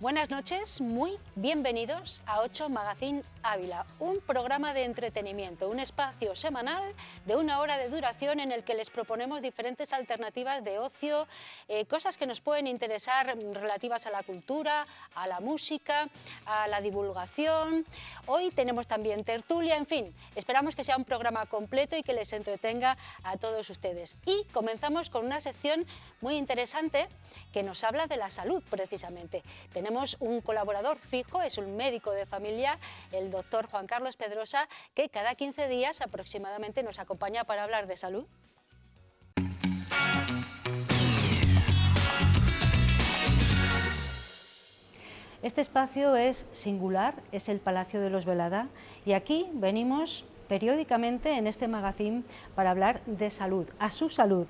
Buenas noches, muy bienvenidos a 8 Magazine Ávila, un programa de entretenimiento, un espacio semanal de 1 hora de duración en el que les proponemos diferentes alternativas de ocio, cosas que nos pueden interesar relativas a la cultura, a la música, a la divulgación. Hoy tenemos también tertulia, en fin, esperamos que sea un programa completo y que les entretenga a todos ustedes. Y comenzamos con una sección muy interesante que nos habla de la salud, precisamente. Tenemos un colaborador fijo, es un médico de familia, el doctor Juan Carlos Pedrosa, que cada 15 días aproximadamente nos acompaña para hablar de salud. Este espacio es singular, es el Palacio de los Velada, y aquí venimos periódicamente en este magazine para hablar de salud, a su salud,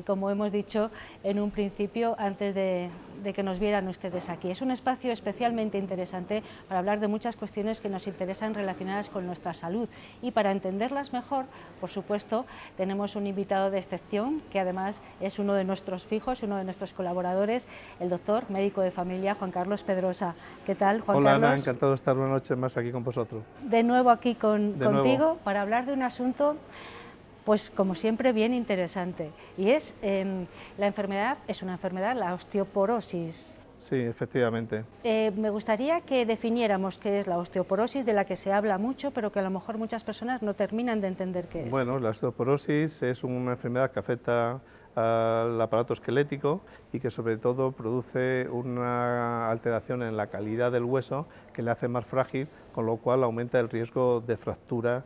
como hemos dicho en un principio antes de que nos vieran ustedes aquí. Es un espacio especialmente interesante para hablar de muchas cuestiones que nos interesan relacionadas con nuestra salud, y para entenderlas mejor, por supuesto, tenemos un invitado de excepción que además es uno de nuestros fijos, uno de nuestros colaboradores, el doctor médico de familia Juan Carlos Pedrosa. ¿Qué tal, Juan Hola, Carlos? Ana, encantado de estar una noche más aquí con vosotros. De nuevo aquí contigo nuevo. para hablar de un asunto, pues como siempre, bien interesante, y es la enfermedad, es una enfermedad, la osteoporosis. Sí, efectivamente. Me gustaría que definiéramos qué es la osteoporosis, de la que se habla mucho, pero que a lo mejor muchas personas no terminan de entender qué es. Bueno, la osteoporosis es una enfermedad que afecta al aparato esquelético y que sobre todo produce una alteración en la calidad del hueso que le hace más frágil, con lo cual aumenta el riesgo de fractura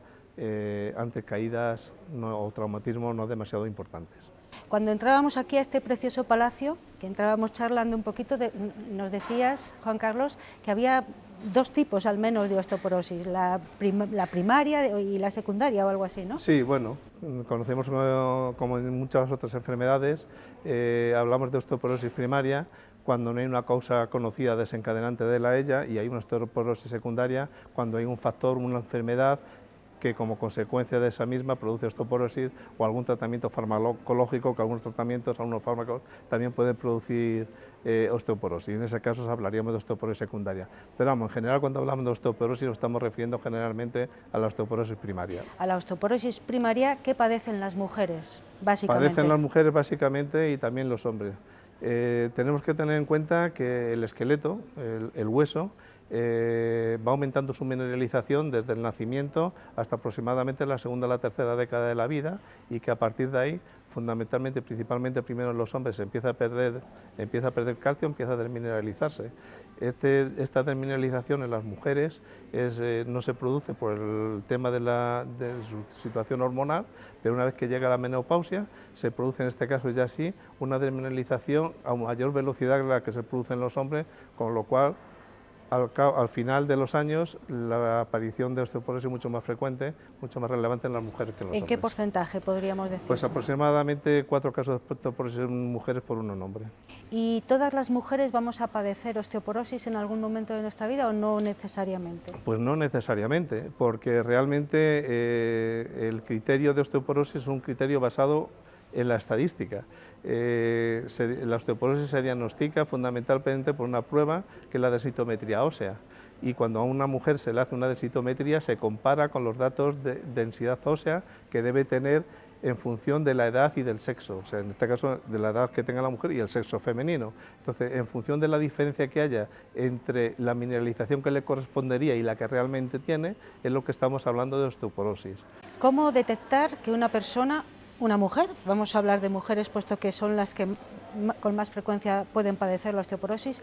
ante caídas o traumatismos no demasiado importantes. Cuando entrábamos aquí a este precioso palacio, que entrábamos charlando un poquito, nos decías, Juan Carlos, que había dos tipos al menos de osteoporosis, la primaria y la secundaria o algo así, ¿no? Sí, bueno, conocemos como en muchas otras enfermedades, hablamos de osteoporosis primaria cuando no hay una causa conocida desencadenante de ella, y hay una osteoporosis secundaria cuando hay un factor, una enfermedad que como consecuencia de esa misma produce osteoporosis, o algún tratamiento farmacológico, que algunos tratamientos, algunos fármacos también pueden producir osteoporosis. En ese caso hablaríamos de osteoporosis secundaria. Pero vamos, en general cuando hablamos de osteoporosis nos estamos refiriendo generalmente a la osteoporosis primaria. A la osteoporosis primaria, ¿qué padecen las mujeres, básicamente? Padecen las mujeres básicamente y también los hombres. Tenemos que tener en cuenta que el esqueleto, el hueso, va aumentando su mineralización desde el nacimiento hasta aproximadamente la segunda o la tercera década de la vida, y que a partir de ahí, fundamentalmente, principalmente primero en los hombres, empieza a perder calcio, empieza a desmineralizarse. Esta desmineralización en las mujeres no se produce por el tema de su situación hormonal, pero una vez que llega la menopausia se produce, en este caso ya sí, una desmineralización a mayor velocidad que la que se produce en los hombres, con lo cual al final de los años la aparición de osteoporosis es mucho más frecuente, mucho más relevante en las mujeres que en los hombres. ¿En qué porcentaje podríamos decir? Pues aproximadamente 4 casos de osteoporosis en mujeres por 1 en hombre. ¿Y todas las mujeres vamos a padecer osteoporosis en algún momento de nuestra vida o no necesariamente? Pues no necesariamente, porque realmente el criterio de osteoporosis es un criterio basado en la estadística. La osteoporosis se diagnostica fundamentalmente por una prueba que es la densitometría ósea, y cuando a una mujer se le hace una densitometría se compara con los datos de densidad ósea que debe tener en función de la edad y del sexo, o sea, en este caso de la edad que tenga la mujer y el sexo femenino. Entonces, en función de la diferencia que haya entre la mineralización que le correspondería y la que realmente tiene, es lo que estamos hablando de osteoporosis. ¿Cómo detectar que una persona, una mujer, vamos a hablar de mujeres puesto que son las que con más frecuencia pueden padecer la osteoporosis,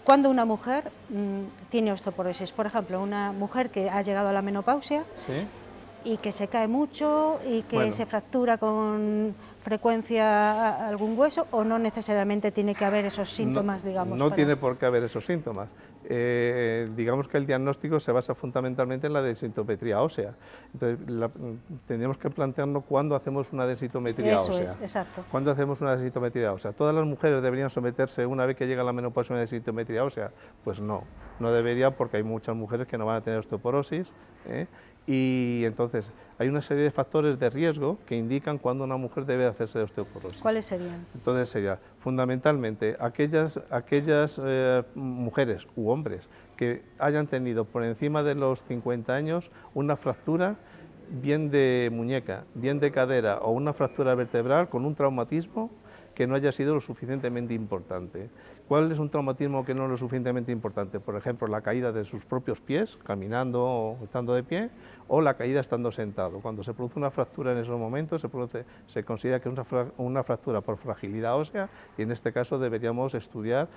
cuando una mujer tiene osteoporosis? Por ejemplo, una mujer que ha llegado a la menopausia, ¿Sí? y que se cae mucho y que se fractura con frecuencia algún hueso, o no necesariamente tiene que haber esos síntomas, digamos. No tiene por qué haber esos síntomas. Digamos que el diagnóstico se basa fundamentalmente en la densitometría ósea. Entonces, tendríamos que plantearnos cuándo hacemos una densitometría ósea. Eso es, exacto. ¿Cuándo hacemos una densitometría ósea? ¿Todas las mujeres deberían someterse una vez que llega la menopausia a una densitometría ósea? Pues no debería, porque hay muchas mujeres que no van a tener osteoporosis, y entonces hay una serie de factores de riesgo que indican cuándo una mujer debe hacerse osteoporosis. ¿Cuáles serían? Entonces sería fundamentalmente aquellas mujeres u hombres que hayan tenido por encima de los 50 años una fractura bien de muñeca, bien de cadera o una fractura vertebral con un traumatismo que no haya sido lo suficientemente importante. ¿Cuál es un traumatismo que no es lo suficientemente importante? Por ejemplo, la caída de sus propios pies, caminando o estando de pie, o la caída estando sentado. Cuando se produce una fractura en esos momentos, se considera que es una fractura por fragilidad ósea, y en este caso deberíamos estudiar,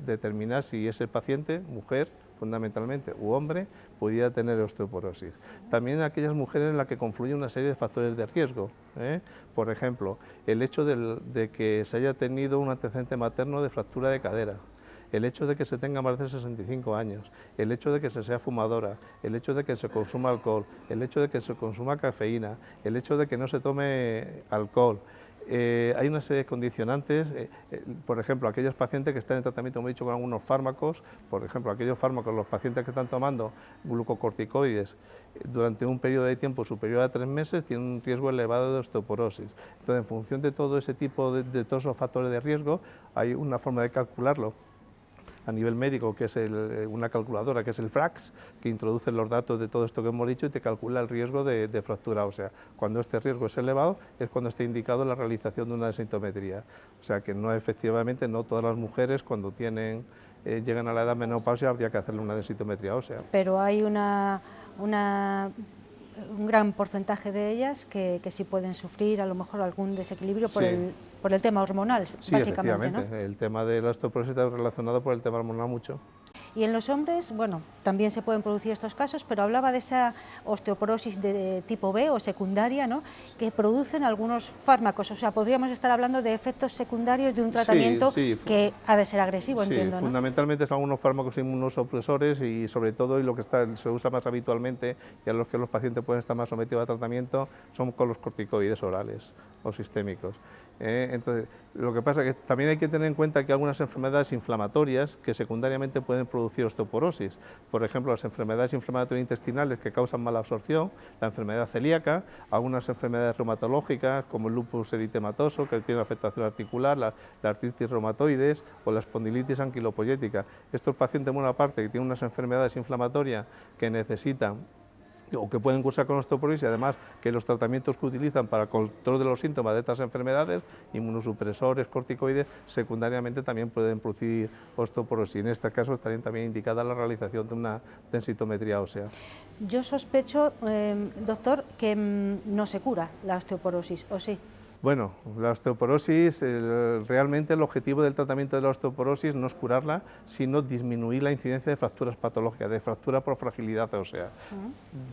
determinar si ese paciente, mujer, fundamentalmente, u hombre, pudiera tener osteoporosis. También aquellas mujeres en las que confluyen una serie de factores de riesgo, por ejemplo, el hecho de que se haya tenido un antecedente materno de fractura de cadera, el hecho de que se tenga más de 65 años, el hecho de que se sea fumadora, el hecho de que se consuma alcohol, el hecho de que se consuma cafeína, el hecho de que no se tome alcohol. Hay una serie de condicionantes, por ejemplo, aquellos pacientes que están en tratamiento, como he dicho, con algunos fármacos, por ejemplo, aquellos fármacos, los pacientes que están tomando glucocorticoides durante un periodo de tiempo superior a 3 meses, tienen un riesgo elevado de osteoporosis. Entonces, en función de todo ese tipo de todos esos factores de riesgo, hay una forma de calcularlo a nivel médico, que es una calculadora, que es el FRAX, que introduce los datos de todo esto que hemos dicho y te calcula el riesgo de fractura ósea. Cuando este riesgo es elevado, es cuando está indicado la realización de una densitometría. O sea que no, efectivamente, no todas las mujeres cuando llegan a la edad menopausia habría que hacerle una densitometría ósea. Pero hay un gran porcentaje de ellas que sí pueden sufrir a lo mejor algún desequilibrio por el tema hormonal, sí, básicamente, efectivamente, ¿no? El tema de la osteoporosis está relacionado por el tema hormonal mucho. Y en los hombres, bueno, también se pueden producir estos casos, pero hablaba de esa osteoporosis de tipo B o secundaria, ¿no?, que producen algunos fármacos. O sea, podríamos estar hablando de efectos secundarios de un tratamiento que ha de ser agresivo, entiendo, ¿no? Fundamentalmente son algunos fármacos inmunosupresores y sobre todo, y lo que se usa más habitualmente y a los que los pacientes pueden estar más sometidos a tratamiento, son con los corticoides orales o sistémicos. Entonces, lo que pasa es que también hay que tener en cuenta que hay algunas enfermedades inflamatorias que secundariamente pueden producir osteoporosis. Por ejemplo, las enfermedades inflamatorias intestinales que causan mala absorción, la enfermedad celíaca, algunas enfermedades reumatológicas como el lupus eritematoso, que tiene afectación articular, la artritis reumatoides o la espondilitis anquilopoyética. Estos pacientes, buena parte, que tienen unas enfermedades inflamatorias que necesitan o que pueden cursar con osteoporosis, y además que los tratamientos que utilizan para el control de los síntomas de estas enfermedades, inmunosupresores, corticoides, secundariamente también pueden producir osteoporosis. En este caso estaría también indicada la realización de una densitometría ósea. Yo sospecho, doctor, que no se cura la osteoporosis, ¿o sí? Bueno, la osteoporosis, realmente el objetivo del tratamiento de la osteoporosis no es curarla, sino disminuir la incidencia de fracturas patológicas, de fractura por fragilidad ósea.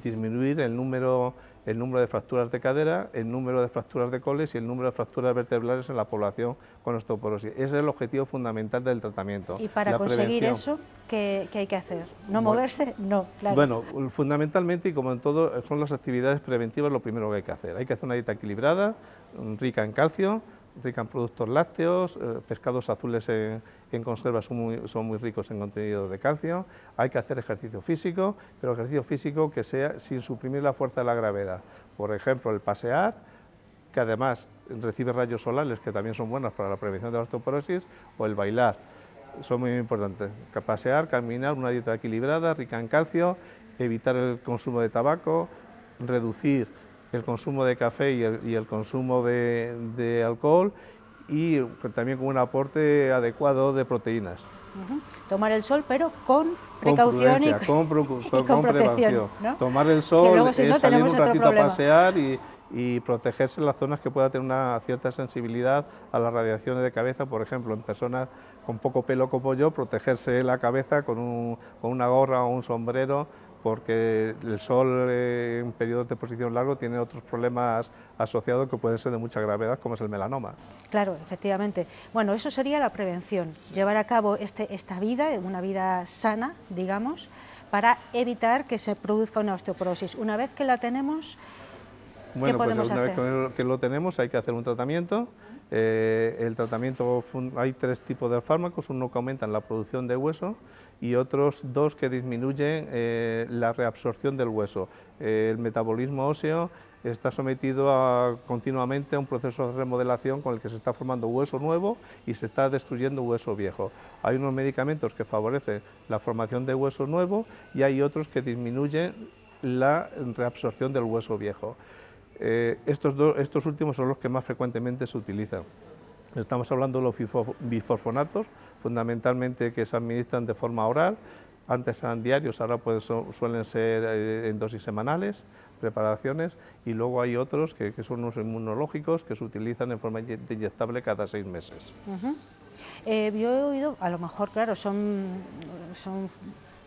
Disminuir el número de fracturas de cadera, el número de fracturas de coles y el número de fracturas vertebrales en la población con osteoporosis. Ese es el objetivo fundamental del tratamiento. Y para conseguir eso, ¿qué hay que hacer? ¿No moverse? No, claro. Bueno, fundamentalmente, y como en todo, son las actividades preventivas lo primero que hay que hacer. Hay que hacer una dieta equilibrada, rica en calcio, rica en productos lácteos, pescados azules en conserva son muy ricos en contenido de calcio. Hay que hacer ejercicio físico, pero ejercicio físico que sea sin suprimir la fuerza de la gravedad. Por ejemplo, el pasear, que además recibe rayos solares, que también son buenos para la prevención de la osteoporosis, o el bailar, son muy importantes. Pasear, caminar, una dieta equilibrada, rica en calcio, evitar el consumo de tabaco, reducir el consumo de café y el consumo de alcohol, y también con un aporte adecuado de proteínas. Tomar el sol, pero con precaución y con protección, ¿no? Tomar el sol, luego, si no, salir un ratito problema. a pasear y protegerse en las zonas que pueda tener una cierta sensibilidad a las radiaciones de cabeza. Por ejemplo, en personas con poco pelo como yo, protegerse la cabeza con una gorra o un sombrero, porque el sol en periodos de exposición largo tiene otros problemas asociados que pueden ser de mucha gravedad, como es el melanoma. Claro, efectivamente. Bueno, eso sería la prevención, llevar a cabo esta vida, una vida sana, digamos, para evitar que se produzca una osteoporosis. Una vez que la tenemos, Bueno, pues podemos una hacer? vez que lo tenemos hay que hacer un tratamiento. El tratamiento, hay 3 tipos de fármacos, uno que aumentan la producción de hueso y otros 2 que disminuyen la reabsorción del hueso. El metabolismo óseo está sometido continuamente a un proceso de remodelación con el que se está formando hueso nuevo y se está destruyendo hueso viejo. Hay unos medicamentos que favorecen la formación de hueso nuevo y hay otros que disminuyen la reabsorción del hueso viejo. Estos últimos son los que más frecuentemente se utilizan. Estamos hablando de los bifosfonatos, fundamentalmente que se administran de forma oral. Antes eran diarios, ahora pues suelen ser en dosis semanales, preparaciones, y luego hay otros que son unos inmunológicos que se utilizan en forma inyectable cada 6 meses. Yo he oído, a lo mejor, claro, son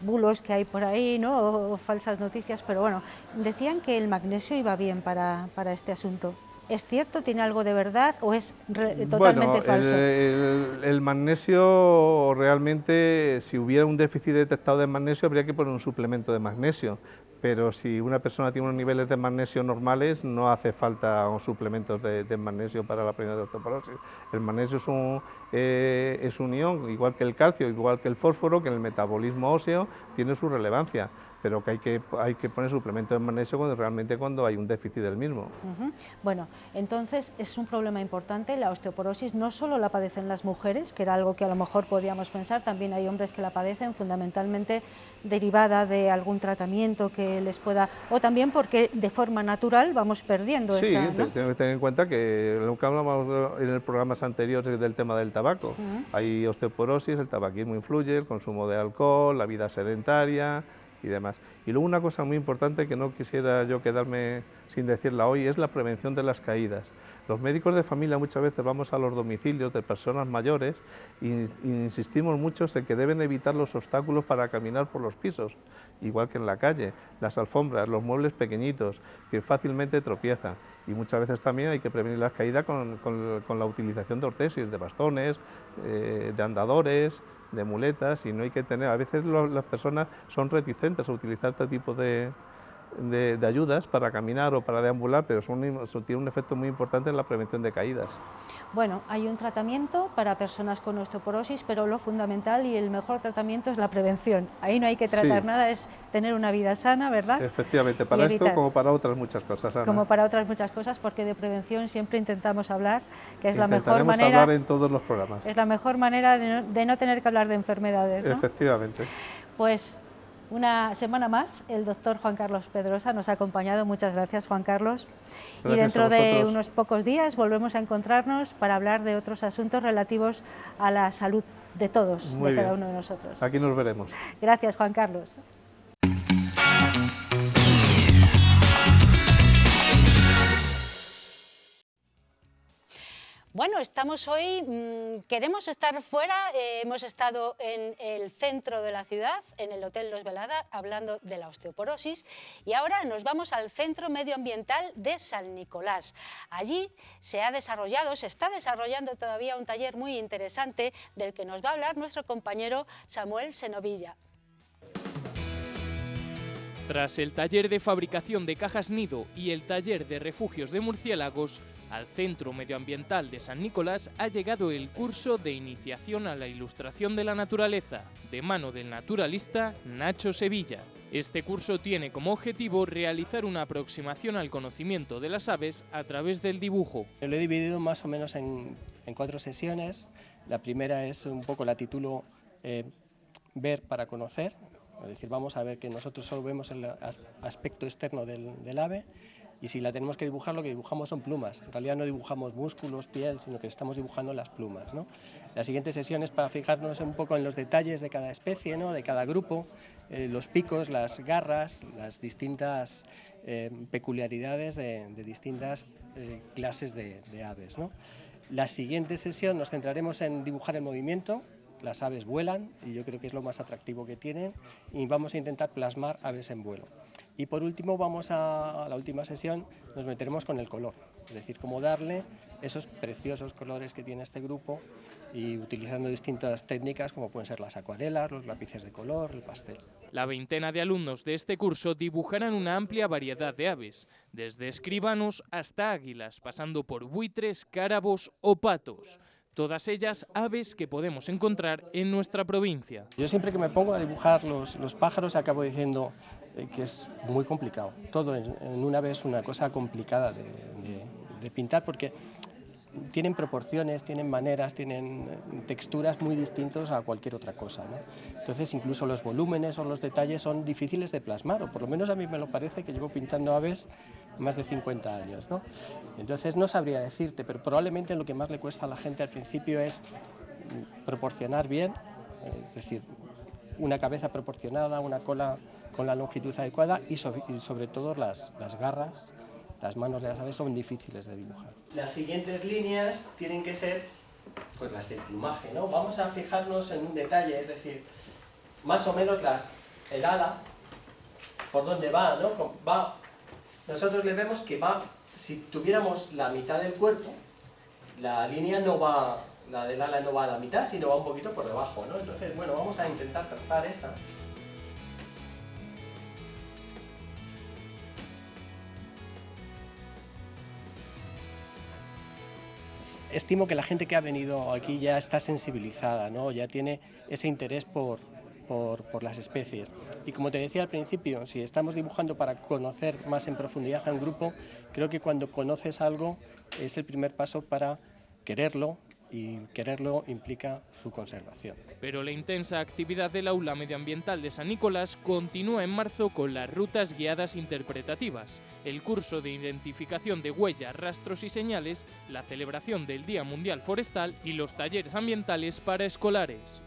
bulos que hay por ahí, ¿no? O falsas noticias, pero bueno, decían que el magnesio iba bien para este asunto. ¿Es cierto? ¿Tiene algo de verdad o es totalmente falso? El magnesio realmente, si hubiera un déficit detectado de magnesio, habría que poner un suplemento de magnesio, pero si una persona tiene unos niveles de magnesio normales, no hace falta suplementos de magnesio para la prevención de osteoporosis. El magnesio es un ion, igual que el calcio, igual que el fósforo, que en el metabolismo óseo tiene su relevancia, pero que hay que poner suplemento de magnesio cuando hay un déficit del mismo. Bueno, entonces es un problema importante. La osteoporosis no solo la padecen las mujeres, que era algo que a lo mejor podíamos pensar, también hay hombres que la padecen, fundamentalmente derivada de algún tratamiento que les pueda, o también porque de forma natural vamos perdiendo esa, ¿no? Sí, tenemos que tener en cuenta que lo que hablamos en el programas anteriores del tema del tabaco. Hay osteoporosis, el tabaquismo influye, el consumo de alcohol, la vida sedentaria y demás. Y luego una cosa muy importante que no quisiera yo quedarme sin decirla hoy es la prevención de las caídas. Los médicos de familia muchas veces vamos a los domicilios de personas mayores e insistimos mucho en que deben evitar los obstáculos para caminar por los pisos, igual que en la calle, las alfombras, los muebles pequeñitos que fácilmente tropiezan, y muchas veces también hay que prevenir las caídas con la utilización de ortesis, de bastones, de andadores, de muletas, y no hay que tener, a veces las personas son reticentes a utilizar este tipo de ayudas para caminar o para deambular, pero tiene un efecto muy importante en la prevención de caídas. Bueno, hay un tratamiento para personas con osteoporosis, pero lo fundamental y el mejor tratamiento es la prevención. Ahí no hay que tratar nada, es tener una vida sana, ¿verdad? Efectivamente, para esto como para otras muchas cosas, Ana. Como para otras muchas cosas, porque de prevención siempre intentamos hablar, que es la mejor manera. Intentaremos hablar en todos los programas. Es la mejor manera de no tener que hablar de enfermedades, ¿no? Efectivamente. Pues una semana más, el doctor Juan Carlos Pedrosa nos ha acompañado. Muchas gracias, Juan Carlos. Gracias, y dentro de unos pocos días volvemos a encontrarnos para hablar de otros asuntos relativos a la salud de todos, de cada uno de nosotros. Aquí nos veremos. Gracias, Juan Carlos. Bueno, estamos hoy, queremos estar fuera, hemos estado en el centro de la ciudad, en el Hotel Los Velada, hablando de la osteoporosis, y ahora nos vamos al Centro Medioambiental de San Nicolás. Allí se está desarrollando todavía un taller muy interesante del que nos va a hablar nuestro compañero Samuel Senovilla. Tras el taller de fabricación de cajas nido y el taller de refugios de murciélagos, al Centro Medioambiental de San Nicolás ha llegado el curso de iniciación a la ilustración de la naturaleza, de mano del naturalista Nacho Sevilla. Este curso tiene como objetivo realizar una aproximación al conocimiento de las aves a través del dibujo. Lo he dividido más o menos en 4 sesiones. La primera es un poco, la titulo Ver para conocer, es decir, vamos a ver que nosotros solo vemos el aspecto externo del ave, y si la tenemos que dibujar, lo que dibujamos son plumas. En realidad no dibujamos músculos, piel, sino que estamos dibujando las plumas, ¿no? La siguiente sesión es para fijarnos un poco en los detalles de cada especie, ¿no? De cada grupo, los picos, las garras, las distintas peculiaridades de distintas clases de aves, ¿no? La siguiente sesión nos centraremos en dibujar el movimiento. Las aves vuelan y yo creo que es lo más atractivo que tienen, y vamos a intentar plasmar aves en vuelo. Y por último vamos a la última sesión, nos meteremos con el color, es decir, cómo darle esos preciosos colores que tiene este grupo y utilizando distintas técnicas como pueden ser las acuarelas, los lápices de color, el pastel. La veintena de alumnos de este curso dibujarán una amplia variedad de aves, desde escribanos hasta águilas, pasando por buitres, cárabos o patos. Todas ellas aves que podemos encontrar en nuestra provincia. Yo siempre que me pongo a dibujar los pájaros acabo diciendo que es muy complicado. Todo en un ave es una cosa complicada de pintar porque tienen proporciones, tienen maneras, tienen texturas muy distintas a cualquier otra cosa, ¿no? Entonces incluso los volúmenes o los detalles son difíciles de plasmar, o por lo menos a mí me lo parece, que llevo pintando aves más de 50 años, ¿no? Entonces no sabría decirte, pero probablemente lo que más le cuesta a la gente al principio es proporcionar bien, es decir, una cabeza proporcionada, una cola con la longitud adecuada y sobre todo las garras. Las manos de las aves son difíciles de dibujar. Las siguientes líneas tienen que ser pues las del plumaje, ¿no? Vamos a fijarnos en un detalle, es decir, más o menos el ala, por dónde va, ¿no? Nosotros le vemos que va, si tuviéramos la mitad del cuerpo, la línea no va, la del ala no va a la mitad, sino va un poquito por debajo, ¿no? Entonces, bueno, vamos a intentar trazar esa. Estimo que la gente que ha venido aquí ya está sensibilizada, ¿no? Ya tiene ese interés por las especies. Y como te decía al principio, si estamos dibujando para conocer más en profundidad a un grupo, creo que cuando conoces algo es el primer paso para quererlo, y quererlo implica su conservación. Pero la intensa actividad del aula medioambiental de San Nicolás continúa en marzo con las rutas guiadas interpretativas, el curso de identificación de huellas, rastros y señales, la celebración del Día Mundial Forestal y los talleres ambientales para escolares.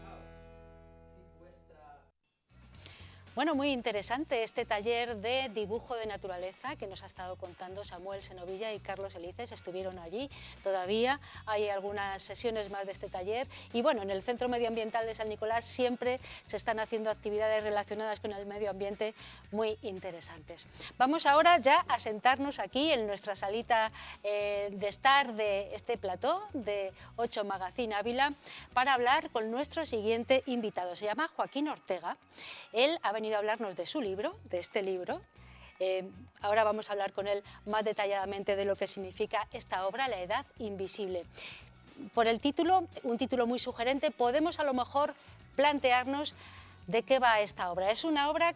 Bueno, muy interesante este taller de dibujo de naturaleza que nos ha estado contando Samuel Senovilla y Carlos Elices. Estuvieron allí, todavía hay algunas sesiones más de este taller y bueno, en el Centro Medioambiental de San Nicolás siempre se están haciendo actividades relacionadas con el medio ambiente muy interesantes. Vamos ahora ya a sentarnos aquí en nuestra salita de estar de este plató de 8 Magazine Ávila para hablar con nuestro siguiente invitado. Se llama Joaquín Ortega. Él ha venido a hablarnos de su libro, de este libro. Ahora vamos a hablar con él más detalladamente de lo que significa esta obra, La Edad Invisible. Por el título, un título muy sugerente, podemos a lo mejor plantearnos de qué va esta obra. Es una obra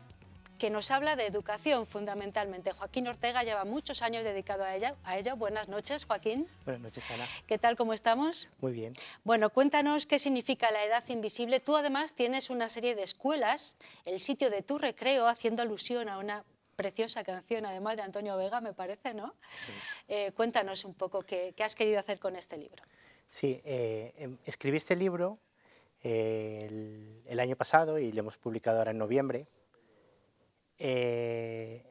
que nos habla de educación fundamentalmente. Joaquín Ortega lleva muchos años dedicado a ella. Buenas noches, Joaquín. Buenas noches, Ana. ¿Qué tal, cómo estamos? Muy bien. Bueno, cuéntanos qué significa La Edad Invisible. Tú además tienes una serie de escuelas, el sitio de tu recreo, haciendo alusión a una preciosa canción, además de Antonio Vega, me parece, ¿no? Eso es. Cuéntanos un poco qué has querido hacer con este libro. Sí, escribí este libro el año pasado y lo hemos publicado ahora en noviembre. El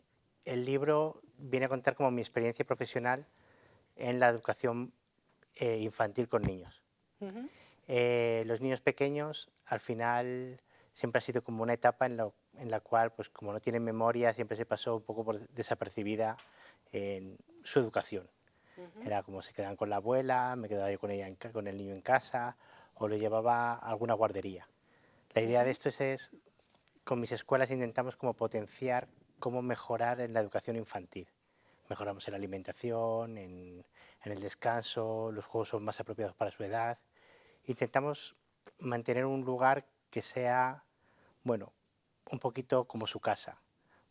libro viene a contar como mi experiencia profesional en la educación infantil con niños. Los niños pequeños, al final, siempre ha sido como una etapa en la cual, pues como no tienen memoria, siempre se pasó un poco por desapercibida en su educación. Era como se quedaban con la abuela, me quedaba yo con el niño en casa, o lo llevaba a alguna guardería. La idea de esto es con mis escuelas intentamos como potenciar cómo mejorar en la educación infantil. Mejoramos en la alimentación, en el descanso, los juegos son más apropiados para su edad. Intentamos mantener un lugar que sea, bueno, un poquito como su casa,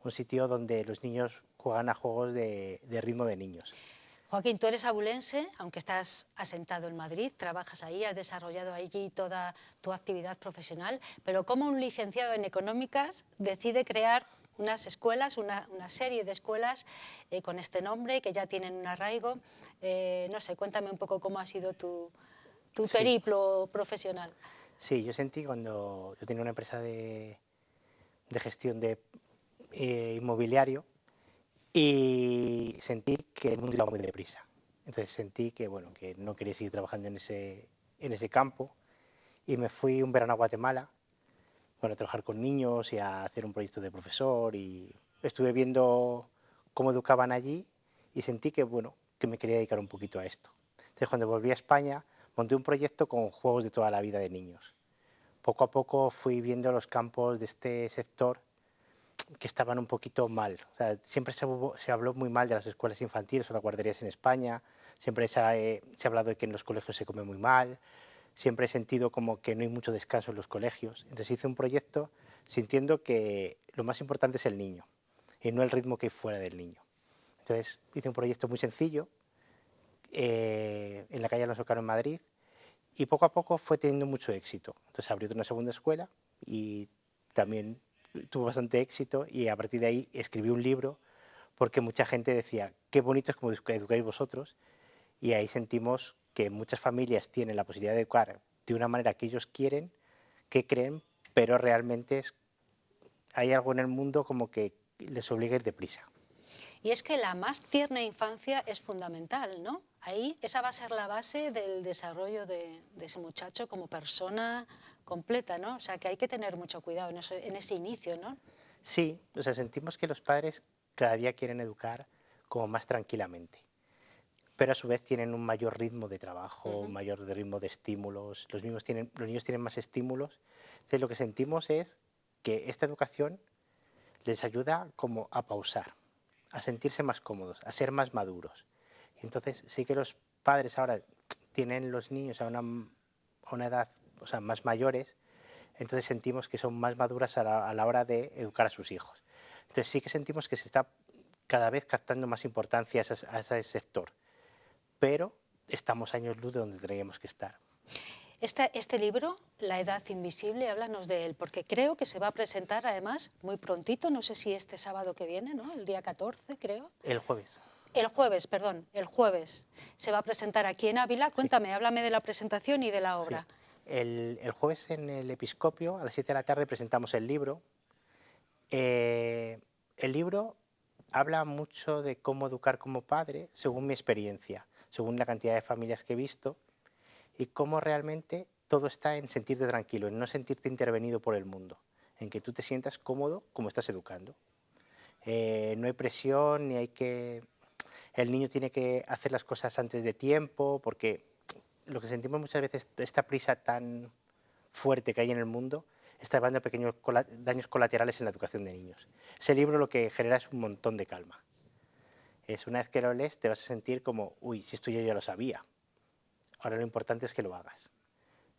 un sitio donde los niños juegan a juegos de ritmo de niños. Joaquín, tú eres abulense, aunque estás asentado en Madrid, trabajas ahí, has desarrollado allí toda tu actividad profesional, pero ¿cómo un licenciado en económicas decide crear unas escuelas, una serie de escuelas con este nombre, que ya tienen un arraigo? No sé, cuéntame un poco cómo ha sido tu periplo profesional. Sí, yo sentí cuando yo tenía una empresa de gestión de inmobiliario, y sentí que el mundo iba muy deprisa. Entonces sentí que, bueno, que no quería seguir trabajando en ese campo y me fui un verano a Guatemala, bueno, a trabajar con niños y a hacer un proyecto de profesor, y estuve viendo cómo educaban allí y sentí que, bueno, que me quería dedicar un poquito a esto. Entonces cuando volví a España monté un proyecto con juegos de toda la vida de niños. Poco a poco fui viendo los campos de este sector que estaban un poquito mal. O sea, siempre se habló muy mal de las escuelas infantiles o las guarderías en España, siempre se ha hablado de que en los colegios se come muy mal, siempre he sentido como que no hay mucho descanso en los colegios. Entonces hice un proyecto sintiendo que lo más importante es el niño y no el ritmo que hay fuera del niño. Entonces hice un proyecto muy sencillo en la calle Alonso Caro en Madrid y poco a poco fue teniendo mucho éxito. Entonces abrí una segunda escuela y también tuvo bastante éxito y a partir de ahí escribí un libro porque mucha gente decía, qué bonito es como educáis vosotros, y ahí sentimos que muchas familias tienen la posibilidad de educar de una manera que ellos quieren, que creen, pero realmente hay algo en el mundo como que les obliga a ir deprisa. Y es que la más tierna infancia es fundamental, ¿no? Ahí esa va a ser la base del desarrollo de ese muchacho como persona completa, ¿no? O sea, que hay que tener mucho cuidado en ese inicio, ¿no? Sí, o sea, sentimos que los padres cada día quieren educar como más tranquilamente, pero a su vez tienen un mayor ritmo de trabajo, un mayor ritmo de estímulos, los niños tienen más estímulos. Entonces lo que sentimos es que esta educación les ayuda como a pausar, a sentirse más cómodos, a ser más maduros. Entonces sí que los padres ahora tienen los niños a una edad, o sea, más mayores, entonces sentimos que son más maduras a la hora de educar a sus hijos. Entonces sí que sentimos que se está cada vez captando más importancia a ese sector, pero estamos años luz de donde tendríamos que estar. Este libro, La edad invisible, háblanos de él, porque creo que se va a presentar además muy prontito, no sé si este sábado que viene, ¿no? El día 14, creo. El jueves. El jueves, perdón, el jueves se va a presentar aquí en Ávila. Cuéntame, háblame de la presentación y de la obra. Sí. El jueves en el Episcopio, a las 7 de la tarde, presentamos el libro. El libro habla mucho de cómo educar como padre, según mi experiencia, según la cantidad de familias que he visto, y cómo realmente todo está en sentirte tranquilo, en no sentirte intervenido por el mundo, en que tú te sientas cómodo como estás educando. No hay presión, ni hay que... El niño tiene que hacer las cosas antes de tiempo, porque lo que sentimos muchas veces, esta prisa tan fuerte que hay en el mundo, está llevando a pequeños daños colaterales en la educación de niños. Ese libro lo que genera es un montón de calma. Una vez que lo lees te vas a sentir como, uy, si esto yo ya lo sabía. Ahora lo importante es que lo hagas.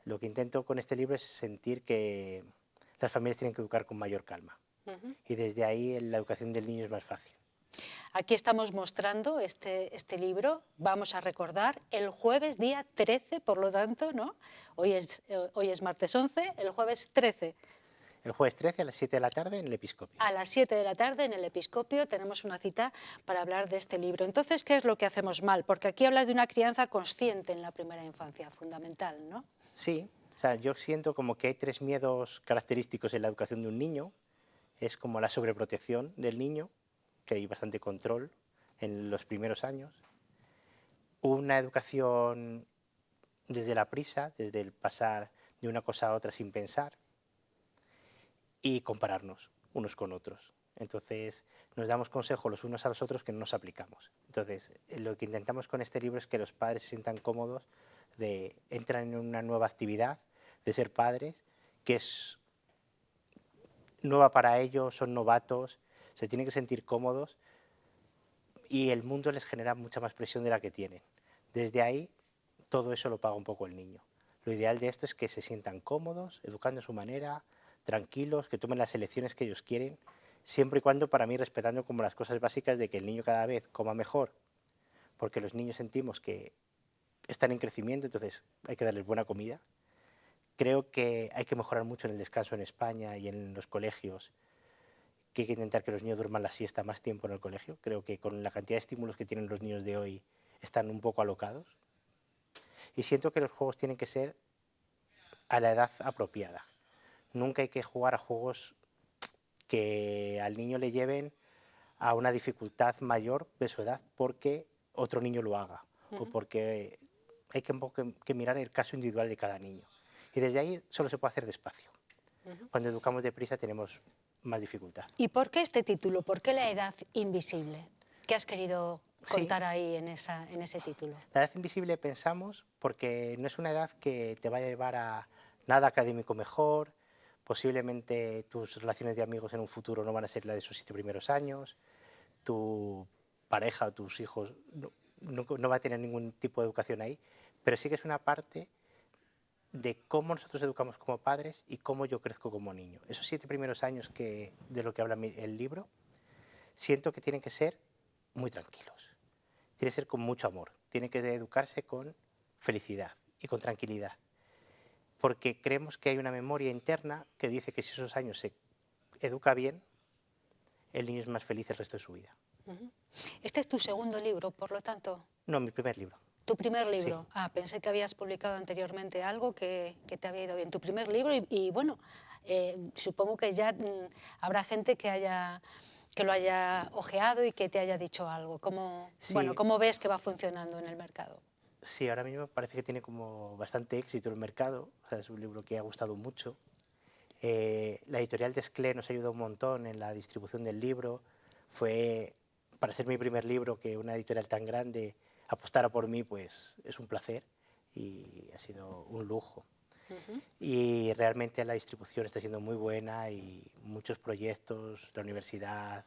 Lo que intento con este libro es sentir que las familias tienen que educar con mayor calma. Y desde ahí la educación del niño es más fácil. Aquí estamos mostrando este libro, vamos a recordar, el jueves día 13, por lo tanto, ¿no? Hoy es martes 11, el jueves 13. El jueves 13 a las 7 de la tarde en el Episcopio. A las 7 de la tarde en el Episcopio tenemos una cita para hablar de este libro. Entonces, ¿qué es lo que hacemos mal? Porque aquí hablas de una crianza consciente en la primera infancia, fundamental, ¿no? Sí, o sea, yo siento como que hay 3 miedos característicos en la educación de un niño. Es como la sobreprotección del niño, que hay bastante control en los primeros años. Una educación desde la prisa, desde el pasar de una cosa a otra sin pensar, y compararnos unos con otros. Entonces nos damos consejos los unos a los otros que no nos aplicamos. Entonces lo que intentamos con este libro es que los padres se sientan cómodos de entrar en una nueva actividad, de ser padres, que es nueva para ellos, son novatos, se tienen que sentir cómodos y el mundo les genera mucha más presión de la que tienen. Desde ahí todo eso lo paga un poco el niño. Lo ideal de esto es que se sientan cómodos, educando a su manera, tranquilos, que tomen las elecciones que ellos quieren, siempre y cuando, para mí, respetando como las cosas básicas de que el niño cada vez coma mejor, porque los niños sentimos que están en crecimiento, entonces hay que darles buena comida. Creo que hay que mejorar mucho en el descanso en España y en los colegios, que hay que intentar que los niños duerman la siesta más tiempo en el colegio. Creo que con la cantidad de estímulos que tienen los niños de hoy están un poco alocados. Y siento que los juegos tienen que ser a la edad apropiada. Nunca hay que jugar a juegos que al niño le lleven a una dificultad mayor de su edad porque otro niño lo haga o porque hay que mirar el caso individual de cada niño. Y desde ahí solo se puede hacer despacio. Cuando educamos deprisa tenemos más dificultad. ¿Y por qué este título? ¿Por qué la edad invisible? ¿Qué has querido contar ahí en ese título? La edad invisible pensamos porque no es una edad que te vaya a llevar a nada académico mejor, posiblemente tus relaciones de amigos en un futuro no van a ser las de sus 7 primeros años, tu pareja o tus hijos no va a tener ningún tipo de educación ahí, pero sí que es una parte de cómo nosotros educamos como padres y cómo yo crezco como niño. Esos 7 primeros años de lo que habla el libro, siento que tienen que ser muy tranquilos, tienen que ser con mucho amor, tienen que educarse con felicidad y con tranquilidad, porque creemos que hay una memoria interna que dice que si esos años se educa bien, el niño es más feliz el resto de su vida. Este es tu segundo libro, por lo tanto. No, mi primer libro. ¿Tu primer libro? Sí. Ah, pensé que habías publicado anteriormente algo que te había ido bien. Tu primer libro y bueno, supongo que ya habrá gente que lo haya ojeado y que te haya dicho algo. Sí. Bueno, ¿cómo ves que va funcionando en el mercado? Sí, ahora mismo parece que tiene como bastante éxito en el mercado. O sea, es un libro que ha gustado mucho. La editorial Desclés nos ayudó un montón en la distribución del libro. Fue, para ser mi primer libro, que una editorial tan grande apostara por mí, pues es un placer y ha sido un lujo. Y realmente la distribución está siendo muy buena y muchos proyectos, la universidad,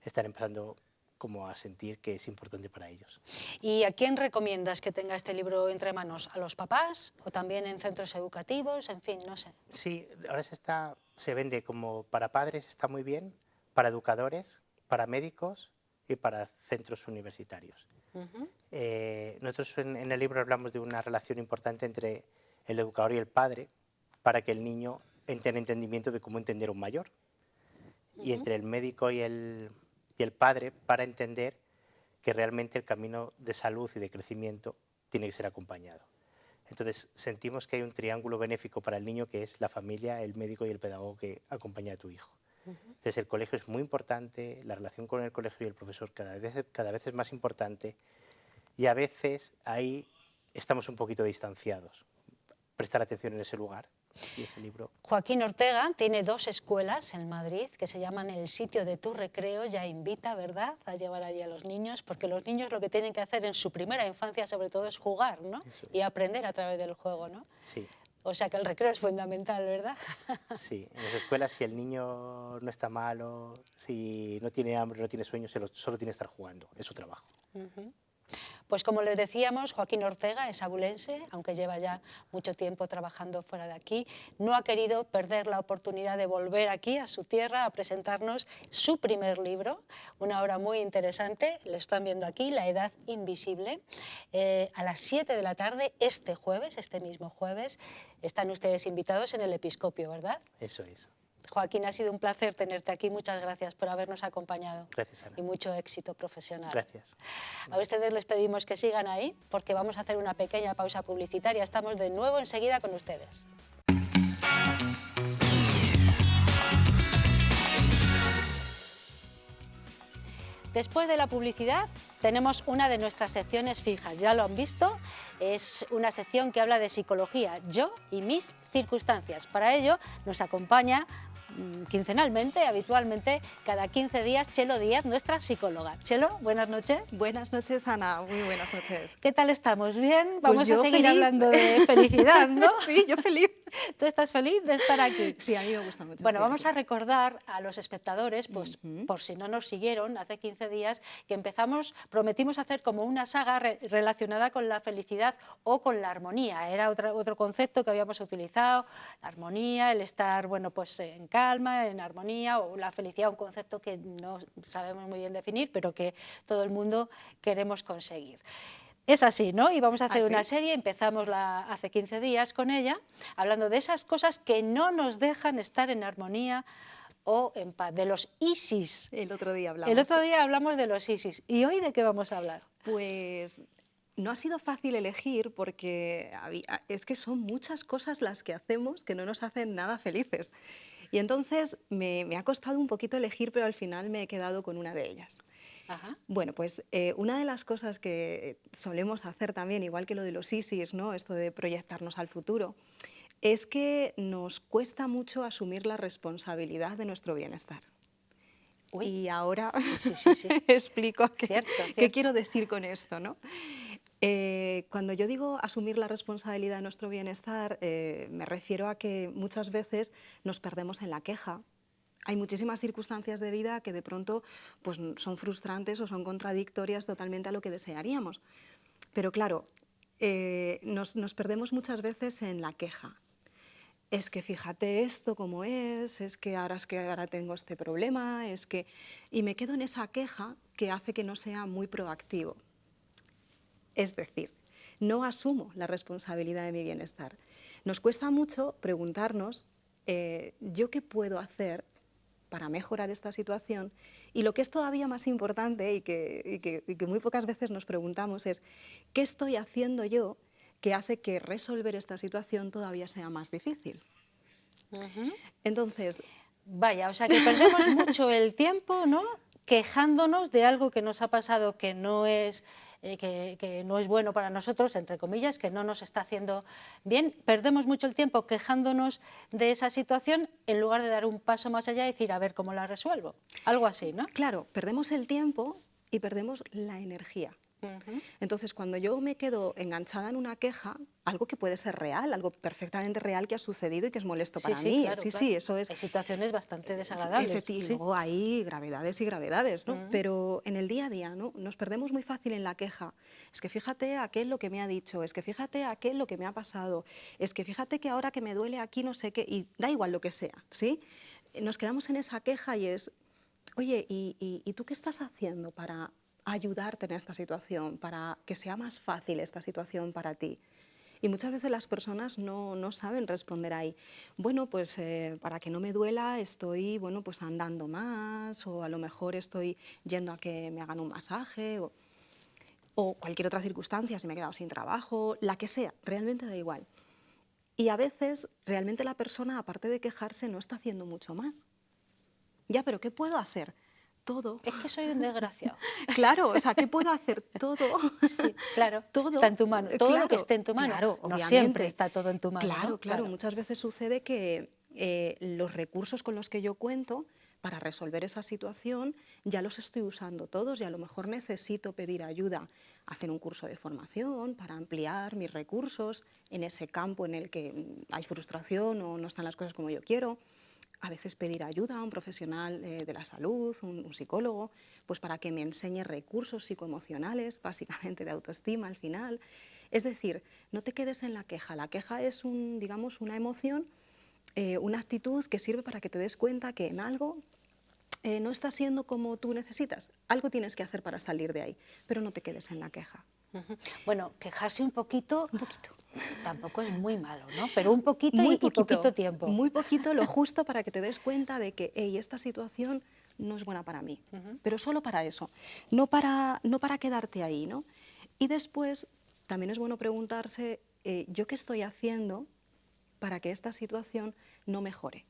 están empezando como a sentir que es importante para ellos. ¿Y a quién recomiendas que tenga este libro entre manos? ¿A los papás o también en centros educativos? En fin, no sé. Sí, ahora se vende como para padres, está muy bien, para educadores, para médicos y para centros universitarios. Nosotros en el libro hablamos de una relación importante entre el educador y el padre para que el niño tenga entendimiento de cómo entender a un mayor. Y entre el médico y el padre para entender que realmente el camino de salud y de crecimiento tiene que ser acompañado. Entonces sentimos que hay un triángulo benéfico para el niño que es la familia, el médico y el pedagogo que acompaña a tu hijo. Entonces el colegio es muy importante, la relación con el colegio y el profesor cada vez es más importante y a veces ahí estamos un poquito distanciados. Prestar atención en ese lugar y ese libro. Joaquín Ortega tiene 2 escuelas en Madrid que se llaman El Sitio de tu Recreo. Ya invita, ¿verdad?, a llevar allí a los niños, porque los niños lo que tienen que hacer en su primera infancia sobre todo es jugar, ¿no? Y aprender a través del juego, ¿no? Sí. O sea que el recreo es fundamental, ¿verdad? Sí, en las escuelas si el niño no está malo, si no tiene hambre, no tiene sueño, solo tiene que estar jugando, es su trabajo. Pues como les decíamos, Joaquín Ortega es abulense, aunque lleva ya mucho tiempo trabajando fuera de aquí. No ha querido perder la oportunidad de volver aquí a su tierra a presentarnos su primer libro, una obra muy interesante, lo están viendo aquí, La Edad Invisible. A las 7 de la tarde, este mismo jueves, están ustedes invitados en el Episcopio, ¿verdad? Eso es. Joaquín, ha sido un placer tenerte aquí. Muchas gracias por habernos acompañado. Gracias, Ana. Y mucho éxito profesional. Gracias. A ustedes les pedimos que sigan ahí porque vamos a hacer una pequeña pausa publicitaria. Estamos de nuevo enseguida con ustedes. Después de la publicidad tenemos una de nuestras secciones fijas, ya lo han visto, es una sección que habla de psicología, yo y mis circunstancias. Para ello nos acompaña quincenalmente, habitualmente, cada 15 días, Chelo Díaz, nuestra psicóloga. Chelo, buenas noches. Buenas noches, Ana, muy buenas noches. ¿Qué tal estamos? ¿Bien? Pues Vamos a seguir feliz. hablando de felicidad, ¿no? Sí, yo feliz. ¿Tú estás feliz de estar aquí? Sí, a mí me gusta mucho. Bueno, estar vamos aquí. a recordar a los espectadores, pues por si no nos siguieron hace 15 días, que prometimos hacer como una saga relacionada con la felicidad o con la armonía. Era otro concepto que habíamos utilizado, la armonía, el estar, bueno, pues en calma, en armonía, o la felicidad, un concepto que no sabemos muy bien definir, pero que todo el mundo queremos conseguir. Es así, ¿no? Y vamos a hacer una serie, empezamos hace 15 días con ella, hablando de esas cosas que no nos dejan estar en armonía o en paz, de los ISIS. El otro día hablamos. El otro día hablamos de los ISIS. ¿Y hoy de qué vamos a hablar? Pues no ha sido fácil elegir porque es que son muchas cosas las que hacemos que no nos hacen nada felices. Y entonces me ha costado un poquito elegir, pero al final me he quedado con una de ellas. Ajá. Bueno, pues una de las cosas que solemos hacer también, igual que lo de los ISIS, ¿no? Esto de proyectarnos al futuro, es que nos cuesta mucho asumir la responsabilidad de nuestro bienestar. Y ahora Sí. explico Cierto. qué quiero decir con esto, ¿no? Cuando yo digo asumir la responsabilidad de nuestro bienestar, me refiero a que muchas veces nos perdemos en la queja. Hay muchísimas circunstancias de vida que de pronto pues, son frustrantes o son contradictorias totalmente a lo que desearíamos. Pero claro, nos perdemos muchas veces en la queja. Es que fíjate esto como es que ahora tengo este problema, y me quedo en esa queja que hace que no sea muy proactivo. Es decir, no asumo la responsabilidad de mi bienestar. Nos cuesta mucho preguntarnos, ¿yo qué puedo hacer para mejorar esta situación? Y lo que es todavía más importante y que muy pocas veces nos preguntamos es, ¿qué estoy haciendo yo que hace que resolver esta situación todavía sea más difícil? Entonces, vaya, o sea que perdemos mucho el tiempo, ¿no?, quejándonos de algo que nos ha pasado que no es bueno para nosotros, entre comillas, que no nos está haciendo bien. Perdemos mucho el tiempo quejándonos de esa situación en lugar de dar un paso más allá y decir, a ver cómo la resuelvo. Algo así, ¿no? claro, perdemos el tiempo y perdemos la energía. Entonces, cuando yo me quedo enganchada en una queja, algo que puede ser real, algo perfectamente real que ha sucedido y que es molesto para mí. Claro, sí, claro. sí, eso es. Hay situaciones bastante desagradables. Y luego hay gravedades y gravedades, ¿no? Pero en el día a día, ¿no?, nos perdemos muy fácil en la queja. Es que fíjate aquel lo que me ha dicho, es que fíjate aquel lo que me ha pasado, es que fíjate que ahora que me duele aquí no sé qué, y da igual lo que sea, ¿sí? Nos quedamos en esa queja y es, oye, ¿y tú qué estás haciendo para ayudarte en esta situación, para que sea más fácil esta situación para ti? Y muchas veces las personas no saben responder ahí. Bueno, pues para que no me duela estoy, bueno, pues andando más, o a lo mejor estoy yendo a que me hagan un masaje, o cualquier otra circunstancia, si me he quedado sin trabajo, la que sea, realmente da igual. Y a veces realmente la persona, aparte de quejarse, no está haciendo mucho más. Ya, pero ¿qué puedo hacer? Todo. Es que soy un desgraciado. Claro, o sea, ¿qué puedo hacer? Todo. Sí, claro, todo está en tu mano. Todo lo que esté en tu mano. Claro, no obviamente. siempre está todo en tu mano. Claro, ¿no? claro. Muchas veces sucede que los recursos con los que yo cuento para resolver esa situación ya los estoy usando todos y a lo mejor necesito pedir ayuda, hacer un curso de formación para ampliar mis recursos en ese campo en el que hay frustración o no están las cosas como yo quiero. A veces pedir ayuda a un profesional de la salud, un psicólogo, pues para que me enseñe recursos psicoemocionales, básicamente de autoestima al final. Es decir, no te quedes en la queja. La queja es digamos, una emoción, una actitud que sirve para que te des cuenta que en algo no está siendo como tú necesitas. Algo tienes que hacer para salir de ahí, pero no te quedes en la queja. Bueno, quejarse un poquito. Un poquito. Tampoco es muy malo, ¿no? Pero un poquito Muy y poquito tiempo. Muy poquito, lo justo para que te des cuenta de que esta situación no es buena para mí, pero solo para eso, no para quedarte ahí, ¿no? Y después también es bueno preguntarse, ¿yo qué estoy haciendo para que esta situación no mejore?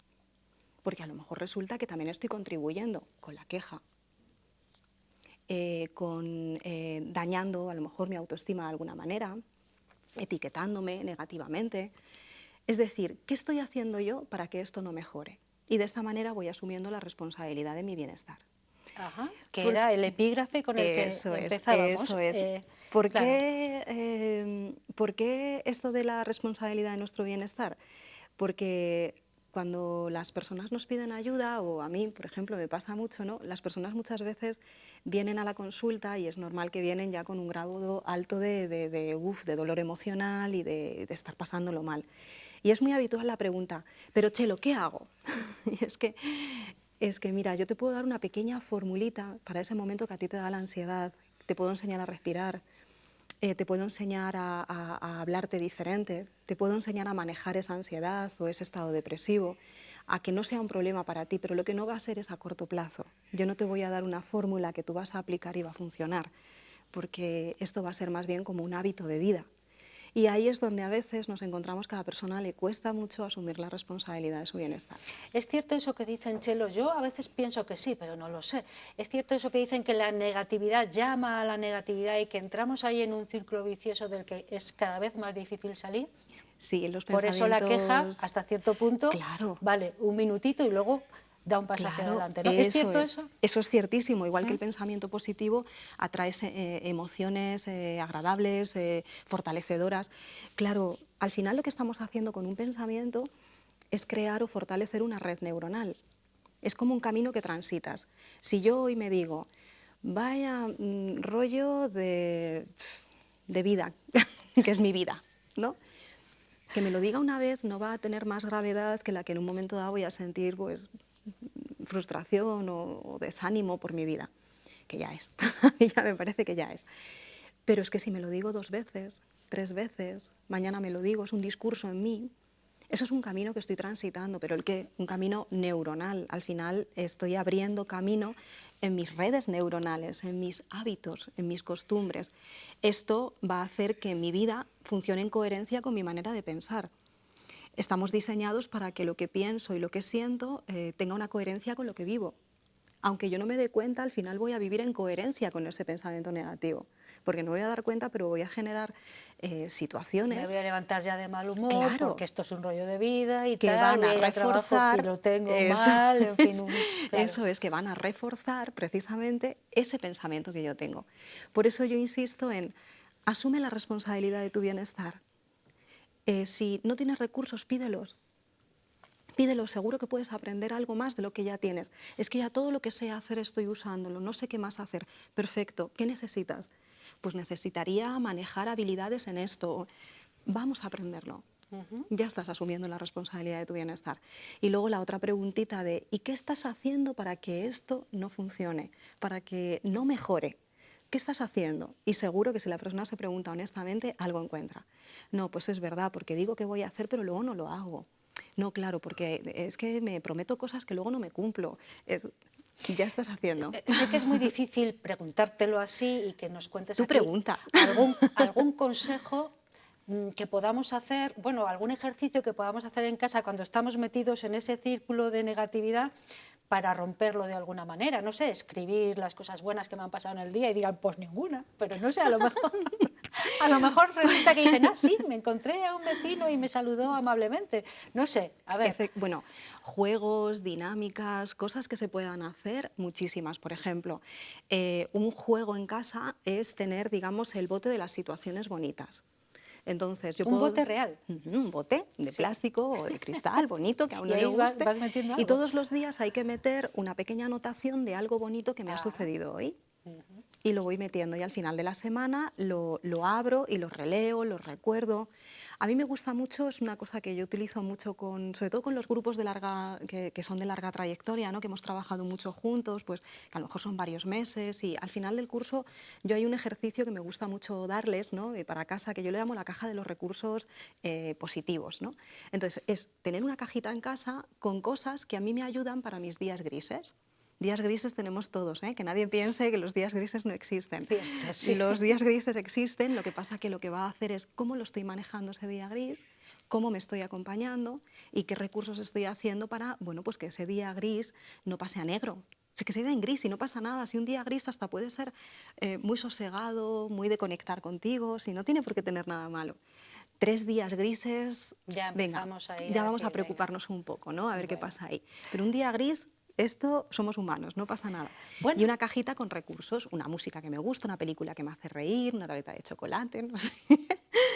Porque a lo mejor resulta que también estoy contribuyendo con la queja, dañando a lo mejor mi autoestima de alguna manera, etiquetándome negativamente. Es decir, ¿qué estoy haciendo yo para que esto no mejore? Y de esta manera voy asumiendo la responsabilidad de mi bienestar. Ajá, que era el epígrafe con el que empezábamos. Eso es. ¿Por qué esto de la responsabilidad de nuestro bienestar? Porque cuando las personas nos piden ayuda, o a mí, por ejemplo, me pasa mucho, ¿no? Las personas muchas veces vienen a la consulta y es normal que vienen ya con un grado alto de dolor emocional y de estar pasándolo mal. Y es muy habitual la pregunta, pero Chelo, ¿qué hago? Y es que mira, yo te puedo dar una pequeña formulita para ese momento que a ti te da la ansiedad, te puedo enseñar a respirar, te puedo enseñar a hablarte diferente, te puedo enseñar a manejar esa ansiedad o ese estado depresivo, a que no sea un problema para ti, pero lo que no va a ser es a corto plazo. Yo no te voy a dar una fórmula que tú vas a aplicar y va a funcionar, porque esto va a ser más bien como un hábito de vida. Y ahí es donde a veces nos encontramos que a la persona le cuesta mucho asumir la responsabilidad de su bienestar. ¿Es cierto eso que dicen, Chelo? Yo a veces pienso que sí, pero no lo sé. ¿Es cierto eso que dicen que la negatividad llama a la negatividad y que entramos ahí en un círculo vicioso del que es cada vez más difícil salir? Sí, los Por pensamientos... eso la queja, hasta cierto punto, Claro. vale un minutito y luego da un paso hacia Claro, adelante, ¿no? ¿Es cierto eso? Eso es ciertísimo. Igual que el pensamiento positivo atrae emociones agradables, fortalecedoras. Claro, al final lo que estamos haciendo con un pensamiento es crear o fortalecer una red neuronal. Es como un camino que transitas. Si yo hoy me digo, vaya rollo de vida, que es mi vida, ¿no? Que me lo diga una vez no va a tener más gravedad que la que en un momento dado voy a sentir pues, frustración o desánimo por mi vida, que ya es, ya me parece que ya es. Pero es que si me lo digo 2 veces, 3 veces, mañana me lo digo, es un discurso en mí, eso es un camino que estoy transitando, pero un camino neuronal. Al final estoy abriendo camino en mis redes neuronales, en mis hábitos, en mis costumbres. Esto va a hacer que mi vida funcione en coherencia con mi manera de pensar. Estamos diseñados para que lo que pienso y lo que siento tenga una coherencia con lo que vivo. Aunque yo no me dé cuenta, al final voy a vivir en coherencia con ese pensamiento negativo, porque no voy a dar cuenta, pero voy a generar situaciones. Me voy a levantar ya de mal humor, Claro, porque esto es un rollo de vida y que tal, van voy a ir al trabajo reforzar, si lo tengo eso mal, en fin. es, Claro. eso es, que van a reforzar precisamente ese pensamiento que yo tengo. Por eso yo insisto en, asume la responsabilidad de tu bienestar. Si no tienes recursos, pídelos. Pídelos, seguro que puedes aprender algo más de lo que ya tienes. Es que ya todo lo que sé hacer estoy usándolo, no sé qué más hacer. Perfecto, ¿qué necesitas? Pues necesitaría manejar habilidades en esto. Vamos a aprenderlo. Ya estás asumiendo la responsabilidad de tu bienestar. Y luego la otra preguntita de, ¿y qué estás haciendo para que esto no funcione? Para que no mejore. ¿Qué estás haciendo? Y seguro que si la persona se pregunta honestamente, algo encuentra. No, pues es verdad, porque digo que voy a hacer, pero luego no lo hago. No, claro, porque es que me prometo cosas que luego no me cumplo. Ya estás haciendo. Sé que es muy difícil preguntártelo así y que nos cuentes Tú aquí pregunta. algún consejo que podamos hacer, bueno, algún ejercicio que podamos hacer en casa cuando estamos metidos en ese círculo de negatividad para romperlo de alguna manera. No sé, escribir las cosas buenas que me han pasado en el día y digan, pues ninguna, pero no sé, a lo mejor resulta que dicen, ah, sí, me encontré a un vecino y me saludó amablemente. No sé, a ver. Bueno, juegos, dinámicas, cosas que se puedan hacer, muchísimas. Por ejemplo, un juego en casa es tener, digamos, el bote de las situaciones bonitas. Entonces, ¿Un bote real? Un bote de plástico o de cristal bonito que a uno y ahí le guste. vas metiendo algo. Y todos los días hay que meter una pequeña anotación de algo bonito que me ha sucedido hoy. Y lo voy metiendo y al final de la semana lo abro y lo releo, lo recuerdo. A mí me gusta mucho, es una cosa que yo utilizo mucho, sobre todo con los grupos que son de larga trayectoria, ¿no? Que hemos trabajado mucho juntos, pues que a lo mejor son varios meses y al final del curso yo hay un ejercicio que me gusta mucho darles, ¿no? Para casa, que yo le llamo la caja de los recursos positivos, ¿no? Entonces es tener una cajita en casa con cosas que a mí me ayudan para mis días grises. Días grises tenemos todos, que nadie piense que los días grises no existen. Fiestas, sí. Los días grises existen, lo que pasa que lo que va a hacer es cómo lo estoy manejando ese día gris, cómo me estoy acompañando y qué recursos estoy haciendo para, bueno, pues que ese día gris no pase a negro. Que se quede en gris y no pasa nada. Si un día gris hasta puede ser muy sosegado, muy de conectar contigo, si no tiene por qué tener nada malo. 3 días grises, ya venga, ahí ya vamos a preocuparnos un poco, ¿no? A ver qué pasa ahí. Pero un día gris, esto somos humanos, no pasa nada. Bueno. Y una cajita con recursos, una música que me gusta, una película que me hace reír, una tableta de chocolate, no sé.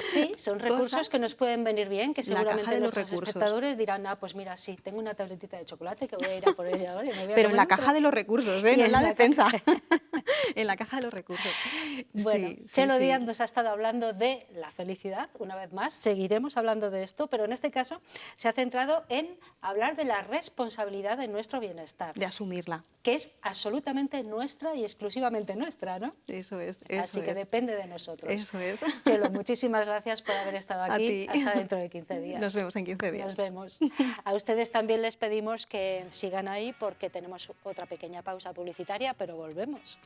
Sí, son recursos que nos pueden venir bien, que seguramente nuestros espectadores dirán, ah, pues mira, sí, tengo una tabletita de chocolate que voy a ir a por ella ahora. Pero en la caja de los recursos, no en la despensa. En la caja de los recursos. Bueno, Chelo Díaz nos ha estado hablando de la felicidad, una vez más, seguiremos hablando de esto, pero en este caso se ha centrado en hablar de la responsabilidad de nuestro bienestar. De asumirla. Que es absolutamente nuestra y exclusivamente nuestra, ¿no? Eso es. Así que depende de nosotros. Eso es. Chelo, muchísimas gracias por haber estado aquí. Hasta dentro de 15 días. Nos vemos en 15 días. Nos vemos. A ustedes también les pedimos que sigan ahí porque tenemos otra pequeña pausa publicitaria, pero volvemos.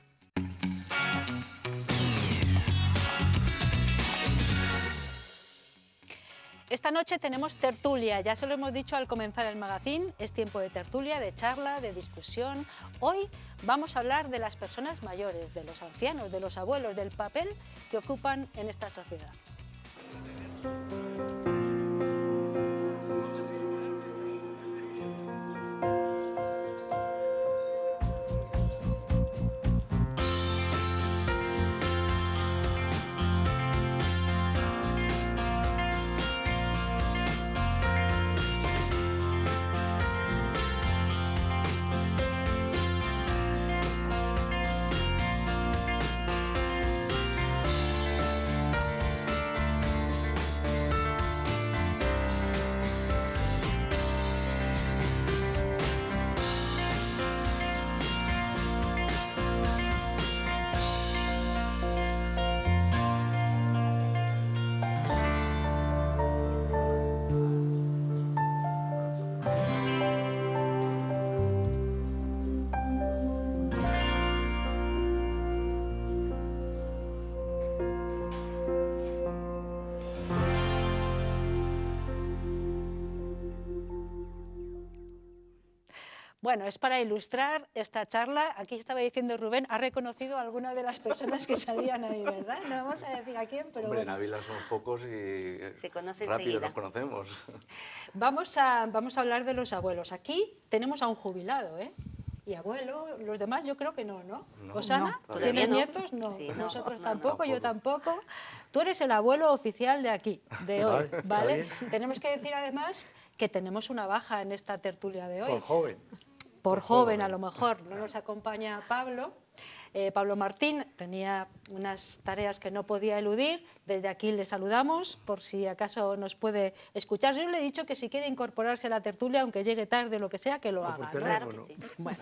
Esta noche tenemos tertulia, ya se lo hemos dicho al comenzar el magazine, es tiempo de tertulia, de charla, de discusión. Hoy vamos a hablar de las personas mayores, de los ancianos, de los abuelos, del papel que ocupan en esta sociedad. Bueno, es para ilustrar esta charla. Aquí estaba diciendo Rubén, ha reconocido a alguna de las personas que salían ahí, ¿verdad? No vamos a decir a quién, pero Hombre, en bueno. Ávila somos pocos y Se conoce rápido enseguida. nos conocemos. Vamos a hablar de los abuelos. Aquí tenemos a un jubilado, ¿eh? Y abuelo, los demás yo creo que no, ¿no? No, ¿Osana? no, todavía ¿Tienes no. nietos? No. Sí, no, Nosotros no, tampoco, no. yo tampoco. Tú eres el abuelo oficial de aquí, de hoy, Vale, está ¿vale? bien. Tenemos que decir además que tenemos una baja en esta tertulia de hoy. Por joven. Por joven a lo mejor. No nos acompaña Pablo. Pablo Martín tenía unas tareas que no podía eludir. Desde aquí le saludamos por si acaso nos puede escuchar. Yo le he dicho que si quiere incorporarse a la tertulia, aunque llegue tarde o lo que sea, que lo por haga, ¿no? Claro que teléfono. sí. Bueno,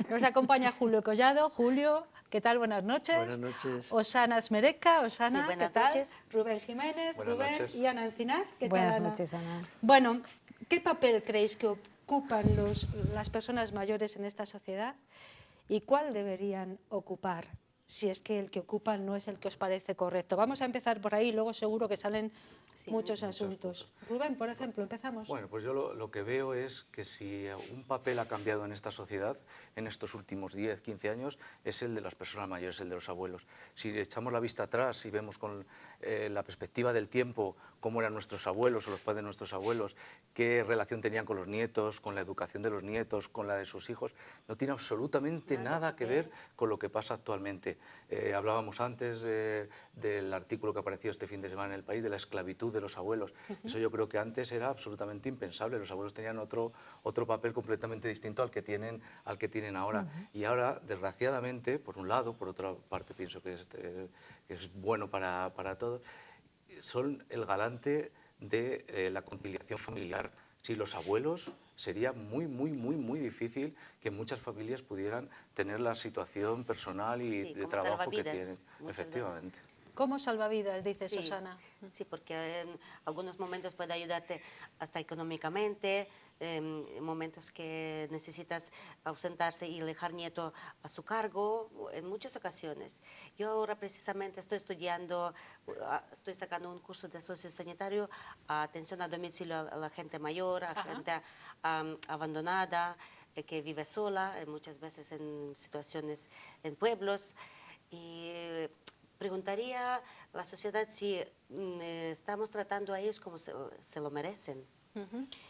nos acompaña Julio Collado. Julio, ¿qué tal? Buenas noches. Buenas noches. Osana Esmereca. Osana, Sí, buenas ¿qué tal? noches. Rubén Jiménez, Buenas Rubén noches. y Ana Encinar. ¿Qué Buenas tal, Ana? noches, Ana. Bueno, ¿qué papel creéis que ocupan las personas mayores en esta sociedad y cuál deberían ocupar, si es que el que ocupan no es el que os parece correcto? Vamos a empezar por ahí, luego seguro que salen muchos asuntos. Rubén, por ejemplo, empezamos. Bueno, pues yo lo que veo es que si un papel ha cambiado en esta sociedad en estos últimos 10, 15 años, es el de las personas mayores, el de los abuelos. Si echamos la vista atrás y vemos con la perspectiva del tiempo cómo eran nuestros abuelos o los padres de nuestros abuelos, qué relación tenían con los nietos, con la educación de los nietos, con la de sus hijos, no tiene absolutamente nada que ver con lo que pasa actualmente. Hablábamos antes del artículo que apareció este fin de semana en El País, de la esclavitud de los abuelos. Eso yo creo que antes era absolutamente impensable. Los abuelos tenían otro papel completamente distinto al que tienen ahora. Y ahora, desgraciadamente, por un lado, por otra parte pienso que es bueno para todos, son el galante de la conciliación familiar. Si los abuelos, sería muy, muy, muy, muy difícil que muchas familias pudieran tener la situación personal y Sí, de como trabajo que salvavidas, tienen. muchas Efectivamente. ¿Cómo salvavidas, dice Sí, Susana? sí, porque en algunos momentos puede ayudarte hasta económicamente, momentos que necesitas ausentarse y dejar nieto a su cargo, en muchas ocasiones. Yo ahora precisamente estoy estudiando, estoy sacando un curso de sociosanitario, atención a domicilio a la gente mayor, a gente abandonada, que vive sola, muchas veces en situaciones en pueblos. Y preguntaría a la sociedad si estamos tratando a ellos como se lo merecen.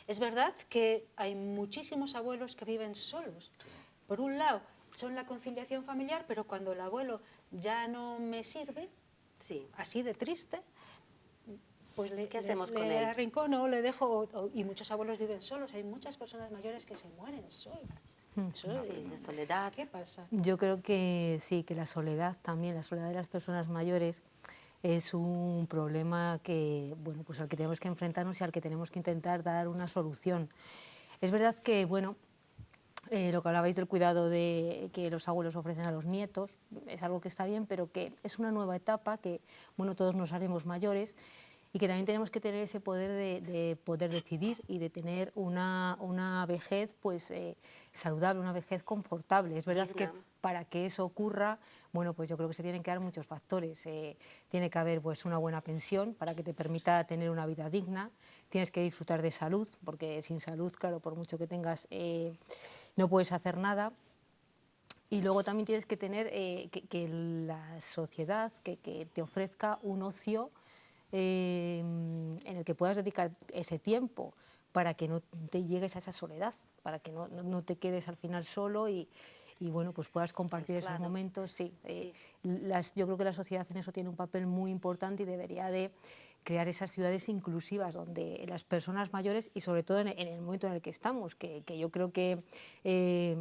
Es verdad que hay muchísimos abuelos que viven solos. Por un lado, son la conciliación familiar, pero cuando el abuelo ya no me sirve, Sí. así de triste, pues ¿Qué hacemos con le él? arrincono, le dejo. Y muchos abuelos viven solos. Hay muchas personas mayores que se mueren solas. Eso, Sí, de soledad. ¿Qué pasa? Yo creo que sí, que la soledad también, la soledad de las personas mayores es un problema que, bueno, pues al que tenemos que enfrentarnos y al que tenemos que intentar dar una solución. Es verdad que, bueno, lo que hablabais del cuidado que los abuelos ofrecen a los nietos es algo que está bien, pero que es una nueva etapa que, bueno, todos nos haremos mayores y que también tenemos que tener ese poder de poder decidir y de tener una vejez pues, saludable, una vejez confortable. Es verdad que Digna. para que eso ocurra, bueno, pues yo creo que se tienen que dar muchos factores. Tiene que haber pues, una buena pensión para que te permita tener una vida digna, tienes que disfrutar de salud, porque sin salud, claro, por mucho que tengas, no puedes hacer nada. Y luego también tienes que tener que la sociedad que te ofrezca un ocio en el que puedas dedicar ese tiempo para que no te llegues a esa soledad, para que no te quedes al final solo y bueno, pues puedas compartir esos Aislado. momentos. Sí, Sí. yo creo que la sociedad en eso tiene un papel muy importante y debería de crear esas ciudades inclusivas donde las personas mayores y sobre todo en el momento en el que estamos, que yo creo que es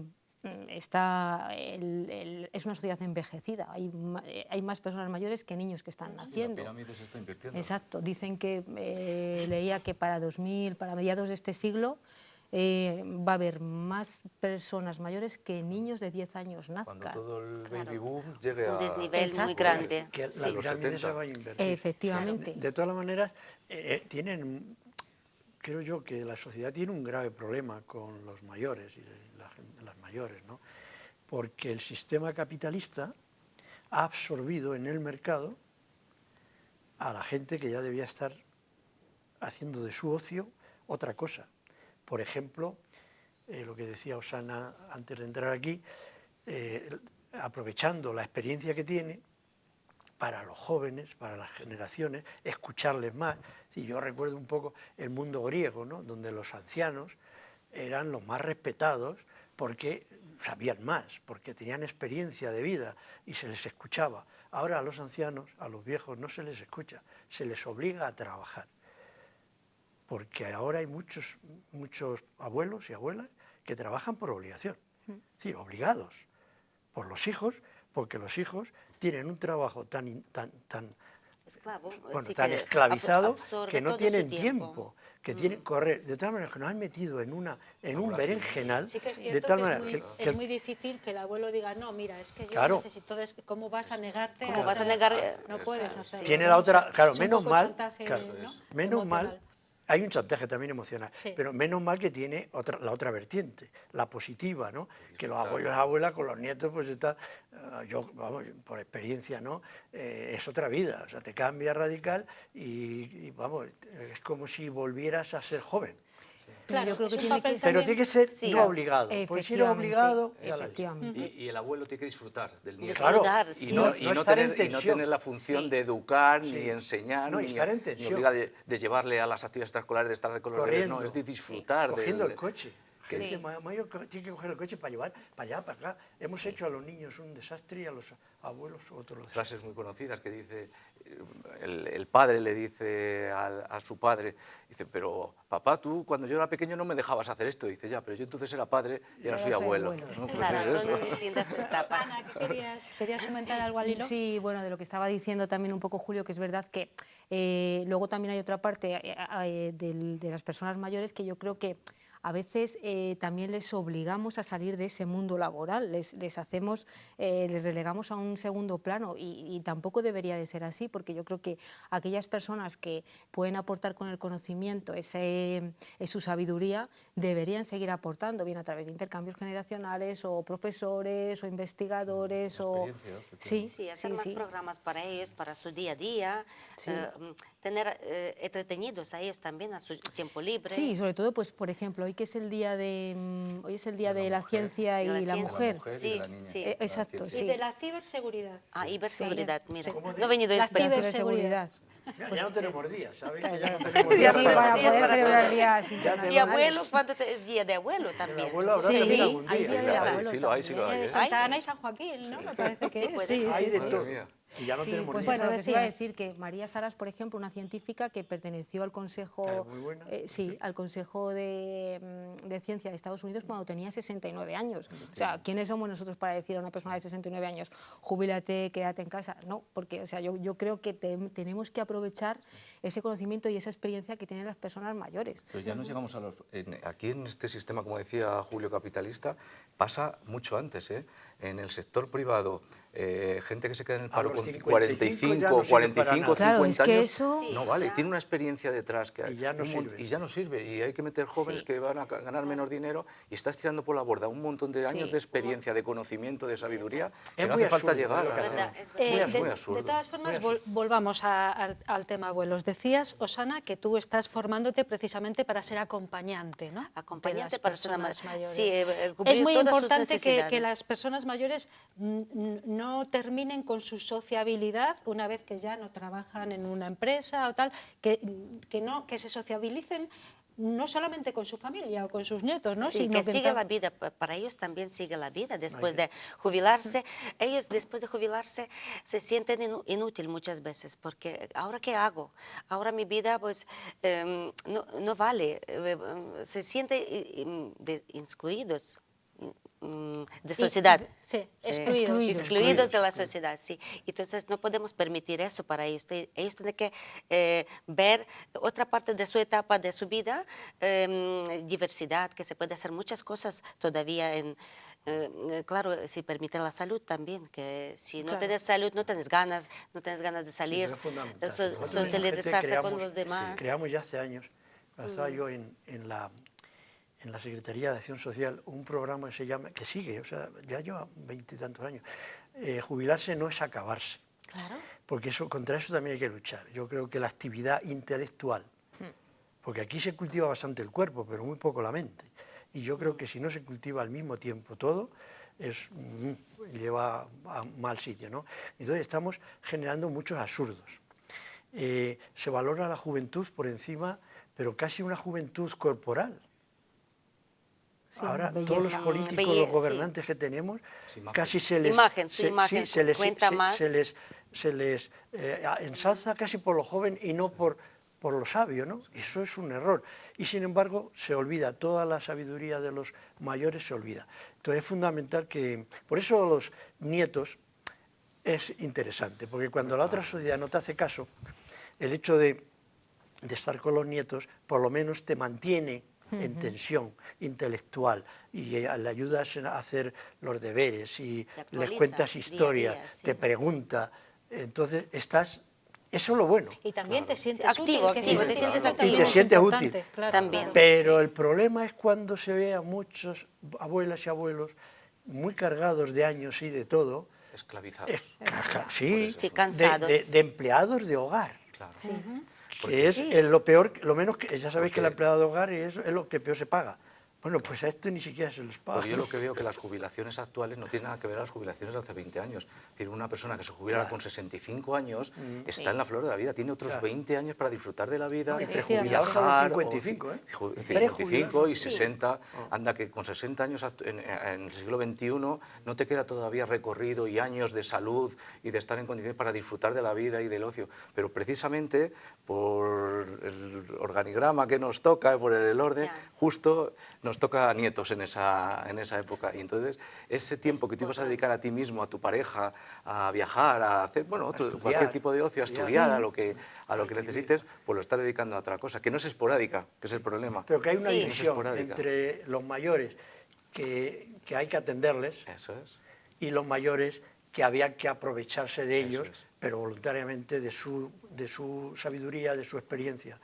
una sociedad envejecida, hay más personas mayores que niños que están naciendo. La pirámide se está invirtiendo. Exacto, dicen que, leía que para mediados de este siglo, va a haber más personas mayores que niños de 10 años nazcan. Cuando todo el Claro. baby boom llegue Un a... desnivel Exacto. muy grande. Que Sí, la los pirámide 70. se va a invertir. Efectivamente. De todas maneras, tienen, creo yo que la sociedad tiene un grave problema con los mayores y las mayores, ¿no? Porque el sistema capitalista ha absorbido en el mercado a la gente que ya debía estar haciendo de su ocio otra cosa. Por ejemplo, lo que decía Osana antes de entrar aquí, aprovechando la experiencia que tiene para los jóvenes, para las generaciones, escucharles más. Y yo recuerdo un poco el mundo griego, ¿no?, donde los ancianos eran los más respetados porque sabían más, porque tenían experiencia de vida y se les escuchaba. Ahora a los ancianos, a los viejos, no se les escucha, se les obliga a trabajar. Porque ahora hay muchos abuelos y abuelas que trabajan por obligación, es decir, obligados por los hijos, porque los hijos tienen un trabajo tan esclavizado que no tienen tiempo, que tienen que correr, de tal manera que nos han metido en un berenjenal, Sí que es de cierto tal que manera es muy difícil que el abuelo diga, no, mira, es que yo Claro. necesito, ¿cómo vas a negarte? ¿Cómo vas a negar? No puedes hacerlo. tiene ¿no? la otra, claro, Es un menos poco mal, chantaje, claro, ¿no? menos mal, Emocional. hay un chantaje también emocional, Sí. pero menos mal que tiene la otra vertiente, la positiva, ¿no? Que los abuelos y abuelas con los nietos, pues está, yo, vamos, por experiencia, ¿no? Es otra vida, o sea, te cambia radical y, vamos, es como si volvieras a ser joven. Claro, yo creo es que un tiene papel que Pero también- tiene que ser Sí. no obligado, porque si eres obligado, ya la lias. efectivamente. Y el abuelo tiene que disfrutar del nieto. Claro, Disfrutar, Y sí. no, no estar en tener, y no tensión. tener la función Sí. de educar, Sí. ni enseñar, No, y ni, estar en ni tensión. obligar de llevarle a las actividades extraescolares, de estar con los deberes, no, es de disfrutar. Cogiendo del- el coche. Sí. Gente mayor tiene que coger el coche para llevar para allá, para acá. Hemos hecho a los niños un desastre y a los abuelos otro desastre. Frases muy conocidas que dice, el padre le dice a su padre, dice, pero papá, tú cuando yo era pequeño no me dejabas hacer esto. Dice, ya, pero yo entonces era padre y ahora soy abuelo. ¿no? Pues Claro, es son eso. distintas etapas. Ana, ¿qué querías comentar algo al hilo? Sí, bueno, de lo que estaba diciendo también un poco Julio, que es verdad que luego también hay otra parte de las personas mayores que yo creo que a veces también les obligamos a salir de ese mundo laboral, les hacemos, les relegamos a un segundo plano y tampoco debería de ser así, porque yo creo que aquellas personas que pueden aportar con el conocimiento su sabiduría deberían seguir aportando, bien a través de intercambios generacionales o profesores o investigadores o sí, Sí, hacer sí, más sí. programas para ellos, para su día a día, Sí. tener entretenidos a ellos también a su tiempo libre. Sí, sobre todo, pues, por ejemplo, hoy que es el día de la ciencia de la y la ciencia. mujer. Sí, sí. Exacto, Y sí. de la ciberseguridad. Ah, ciberseguridad, mira. ¿Cómo de? No he venido La esperando. Ciberseguridad. Ya no tenemos días, ¿sabes? Que ya no tenemos Sí, días sí, para para días poder para celebrar todos. días Ya internacionales. Y abuelo, ¿cuándo es día de abuelo también? abuelo habrá Sí, también algún hay día. día Sí, del lo hay, abuelo sí lo hay, sí lo hay, también. Santa Ana y San Joaquín, ¿no? Me parece que Sí, es. puede Sí, ser. sí, Hay de sí. todo. mía. Y ya no Sí, tenemos pues días. eso, lo que se decías. iba a decir, que María Salas, por ejemplo, una científica que perteneció al Consejo, Claro, muy buena. sí, al Consejo de Ciencia de Estados Unidos cuando tenía 69 años. O sea, ¿quiénes somos nosotros para decir a una persona de 69 años, jubílate, quédate en casa? No, porque o sea, yo creo que tenemos que aprovechar ese conocimiento y esa experiencia que tienen las personas mayores. Pero ya nos llegamos a los... aquí en este sistema, como decía Julio, capitalista, pasa mucho antes, ¿eh? En el sector privado, gente que se queda en el A paro los con 55 ya 45, no sirve para 45, nada. 50 Claro, es que años, eso- Sí, no vale, ya. tiene una experiencia detrás que Y ya no sirve. y ya no sirve, y hay que meter jóvenes Sí. que van a ganar menos dinero y estás tirando por la borda un montón de años Sí. de experiencia, de conocimiento, de sabiduría, que Es no muy hace falta absurdo, llegar es lo que a... hacemos. Es muy de absurdo. todas formas, volvamos al tema abuelos. Decías, Osana, que tú estás formándote precisamente para ser acompañante, ¿no? Acompañante De las para ser personas mayores. sí, cubrir es muy todas sus importante que necesidades. las personas mayores no terminen con su sociabilidad una vez que ya no trabajan en una empresa o tal, que se sociabilicen no solamente con su familia o con sus nietos, ¿no? Sí, sino que sigue tal- la vida, para ellos también sigue la vida después de jubilarse. Ellos después de jubilarse se sienten inútil muchas veces, porque ¿ahora qué hago? Ahora mi vida pues no vale, se sienten excluidos de sociedad. Sí, Excluidos de la sociedad, sí. Entonces no podemos permitir eso para ellos. Ellos tienen que ver otra parte de su etapa, de su vida, diversidad, que se puede hacer muchas cosas todavía claro, si permite la salud también, que si no Claro. tienes salud, no tienes ganas de salir, Sí, pero es fundamental. Nosotros en socializarse UGT con los demás. Creamos ya hace años, cuando estaba yo en la Secretaría de Acción Social, un programa que se llama, que sigue, o sea, ya lleva 20 y tantos años. Jubilarse no es acabarse, Claro. porque contra eso también hay que luchar. Yo creo que la actividad intelectual, porque aquí se cultiva bastante el cuerpo, pero muy poco la mente. y yo creo que si no se cultiva al mismo tiempo todo, lleva a mal sitio, ¿no? Entonces estamos generando muchos absurdos. Se valora la juventud por encima, pero casi una juventud corporal. Sí, ahora belleza. todos los políticos, Belleza, los gobernantes que tenemos, casi se les ensalza casi por lo joven y no por lo sabio, ¿no? Eso es un error. Y sin embargo se olvida, toda la sabiduría de los mayores se olvida. Entonces es fundamental que, por eso los nietos es interesante, porque cuando la otra sociedad no te hace caso, el hecho de estar con los nietos por lo menos te mantiene en tensión intelectual y le ayudas a hacer los deberes y les cuentas historias, día, sí. te pregunta, entonces estás, eso es lo bueno. Y también te sientes Activo, útil, que activo, sí, te sientes claro. activo. Y te Es sientes importante, útil. claro, También. claro. Pero el problema es cuando se ve a muchos abuelas y abuelos muy cargados de años y de todo, Esclavizados. sí, Sí, cansados. de empleados de hogar. Claro. Que es lo peor, lo menos que, ya sabéis que el empleado de hogar es lo que peor se paga. Bueno, pues a esto ni siquiera se les paga. Porque yo lo que veo que las jubilaciones actuales no tienen nada que ver a las jubilaciones de hace 20 años. Es decir, una persona que se jubilara con 65 años está en la flor de la vida, tiene otros 20 años para disfrutar de la vida, Y prejubilados a los viajar, 55, ¿eh? 55 y 60, anda que con 60 años en el siglo XXI no te queda todavía recorrido y años de salud y de estar en condiciones para disfrutar de la vida y del ocio. Pero precisamente por el organigrama que nos toca, por el orden, justo nos toca nietos en esa época. Y entonces ese tiempo que te ibas a dedicar a ti mismo, a tu pareja, a viajar, a hacer cualquier tipo de ocio, a estudiar, a lo que necesites, pues lo estás dedicando a otra cosa, que no es esporádica, que es el problema. Pero que hay una Sí. división No es esporádica. entre los mayores que hay que atenderles Eso es. y los mayores que había que aprovecharse de ellos, es. pero voluntariamente de su sabiduría, de su experiencia.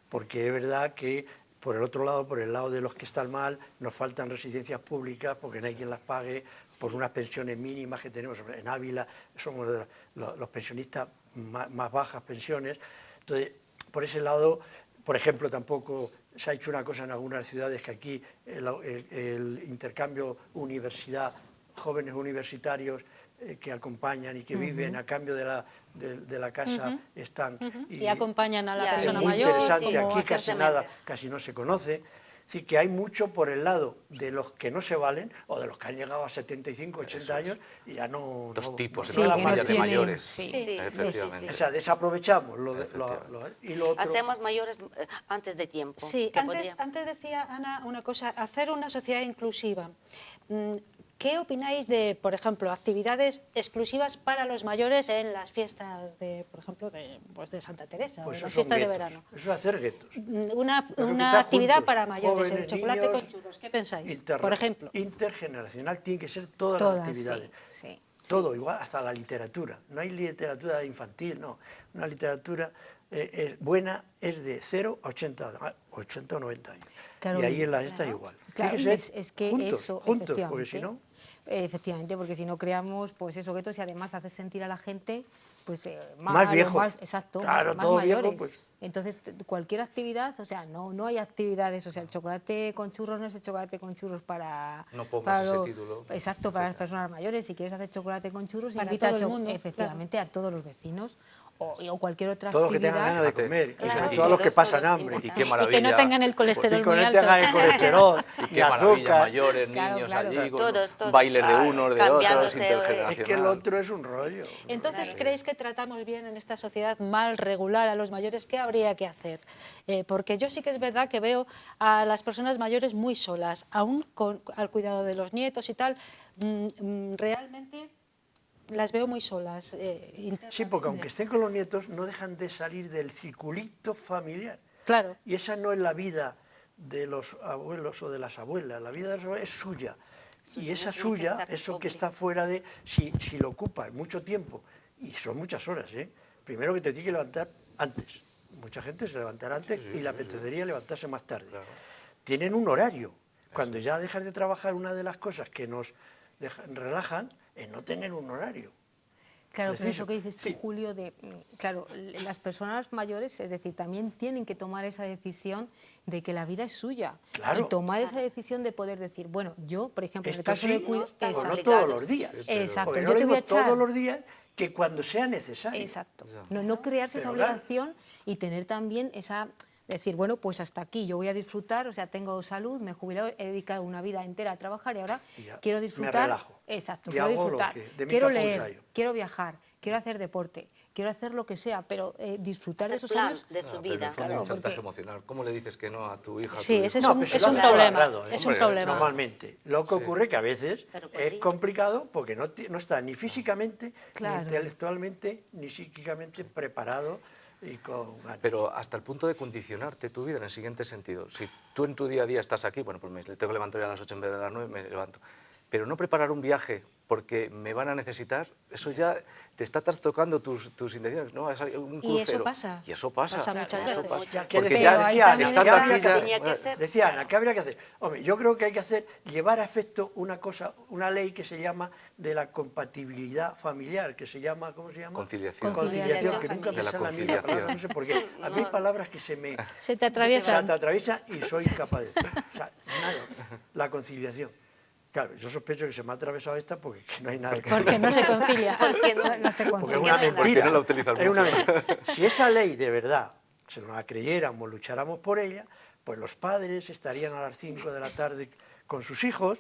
Porque es verdad que por el otro lado, por el lado de los que están mal, nos faltan residencias públicas porque no hay quien las pague, por unas pensiones mínimas que tenemos. En Ávila somos de los pensionistas más bajas pensiones. Entonces, por ese lado, por ejemplo, tampoco se ha hecho una cosa en algunas ciudades que aquí el intercambio universidad, jóvenes universitarios que acompañan y que viven a cambio de la casa están... Y acompañan a la Ya, persona es muy mayor. interesante, como aquí casi exactamente. nada, casi no se conoce. Es decir, que hay mucho por el lado de los que no se valen o de los que han llegado a 75, 80 años y ya no... Dos tipos Sí, en la que no familia de tienen- mayores. sí. Sí, Efectivamente. O sea, desaprovechamos y lo otro... Hacemos mayores antes de tiempo. Sí, que antes decía Ana una cosa, hacer una sociedad inclusiva. ¿Qué opináis de, por ejemplo, actividades exclusivas para los mayores en las fiestas de, por ejemplo, de Santa Teresa, Pues o en eso las son fiestas de guetos, verano? eso es hacer guetos. Una estar actividad juntos, para mayores, el jóvenes, chocolate niños, con churros, ¿qué pensáis? Por ejemplo. Intergeneracional, tiene que ser todas Todas, las actividades. sí. Todo, igual, hasta la literatura. No hay literatura infantil, no. Una literatura buena es de 0 a 80 o 90 años. Claro, y ahí en las estas igual. Claro, Tiene que ser es que juntos, eso, juntos, porque si efectivamente, no... Efectivamente, porque si no creamos pues esos guetos y además haces sentir a la gente pues Más viejos. exacto, Claro, más todo viejo, mayores. pues. Entonces, cualquier actividad, o sea, no hay actividades, o sea, el chocolate con churros no es el chocolate con churros para... No pongas para ese título. Exacto, para las personas mayores. Si quieres hacer chocolate con churros, Para invita todo el mundo, efectivamente a todos los vecinos o cualquier otra Todos que actividad. tengan ganas de comer, Claro, y sobre todo a los que todos, pasan todos, hambre. Y qué Y maravilla. que no tengan el colesterol Y con muy él alto. tengan el colesterol, Y y qué maravilla, azúcar. mayores, Claro, niños claro. allí, con Todos, bailes de unos, de otros, cambiándose, intergeneracional. Es que el otro es un rollo. Entonces, ¿creéis que tratamos bien en esta sociedad mal, regular a los mayores? ¿Qué habría que hacer? Porque yo sí que es verdad que veo a las personas mayores muy solas, aún al cuidado de los nietos y tal, realmente las veo muy solas. Sí, porque aunque estén con los nietos, no dejan de salir del circulito familiar. Claro. Y esa no es la vida de los abuelos o de las abuelas, la vida de los abuelos es suya. Y esa no suya, está eso que público. está fuera de, si lo ocupas mucho tiempo, y son muchas horas, primero que te tienes que levantar antes. Mucha gente se levantará antes y le apetecería levantarse más tarde. Claro. Tienen un horario. Cuando ya dejas de trabajar, una de las cosas que nos relajan es no tener un horario. Claro, pero preciso. eso que dices tú, Sí. Julio, claro, las personas mayores, es decir, también tienen que tomar esa decisión de que la vida es suya. Claro. Y tomar esa decisión de poder decir, bueno, yo, por ejemplo, en el Esto caso sí, de cuidar... están o no obligados. todos los días. Exacto, Porque yo no lo te voy a digo todos echar. los días, que cuando sea necesario. Exacto. No crearse esa Pero claro. obligación y tener también esa... Decir, bueno, pues hasta aquí, yo voy a disfrutar, o sea, tengo salud, me he jubilado, he dedicado una vida entera a trabajar y ahora Y ya quiero me disfrutar. relajo. Exacto, Y quiero hago lo disfrutar. que de mi Quiero capa un leer, sayo. quiero viajar, quiero hacer deporte, quiero hacer lo que sea, pero disfrutar de Es el esos plan años. de su Pero en el vida. fondo hay Claro, un chantaje porque- emocional. ¿Cómo le dices que no a tu hija? a tu Sí, hijo? ese es No, un, pero se es lo un hace todo problema. errado, ¿eh? Es un Hombre, problema. Normalmente. Lo que ocurre que a veces Pero es podrías. complicado porque no está ni físicamente, Claro. ni intelectualmente, ni psíquicamente preparado y con ganas. Pero hasta el punto de condicionarte tu vida en el siguiente sentido. Si tú en tu día a día estás aquí, bueno, pues me tengo que levantar a las 8 en vez de las 9, me levanto. Pero no preparar un viaje porque me van a necesitar, eso ya te está trastocando tus intenciones, ¿no? Es un Y eso crucero. pasa. Y eso pasa. Pasa muchas eso veces. pasa. Muchas ¿Qué Porque decía? Pero ya ahí Decía también Ana, estás ¿qué está- habría aquí, que ya... hacer? Tenía que hacer Decía eso. Ana, ¿qué habría que hacer? Hombre, yo creo que hay que hacer, llevar a efecto una cosa, una ley que se llama de la compatibilidad familiar, que se llama, ¿cómo se llama? Conciliación. Conciliación que nunca De me la sale la misma palabra, conciliación. no sé por qué. A mí hay palabras que se me Se te atraviesan. atraviesan y soy incapaz de decir. O sea, nada, la conciliación. Claro, yo sospecho que se me ha atravesado esta porque que no hay nada que Porque no se concilia. Porque no, No se porque concilia. es una no hay nada. mentira. Porque no la utilizas Es una mucho. mentira. Si esa ley de verdad se nos la creyéramos, lucháramos por ella, pues los padres estarían a las 5 de la tarde con sus hijos,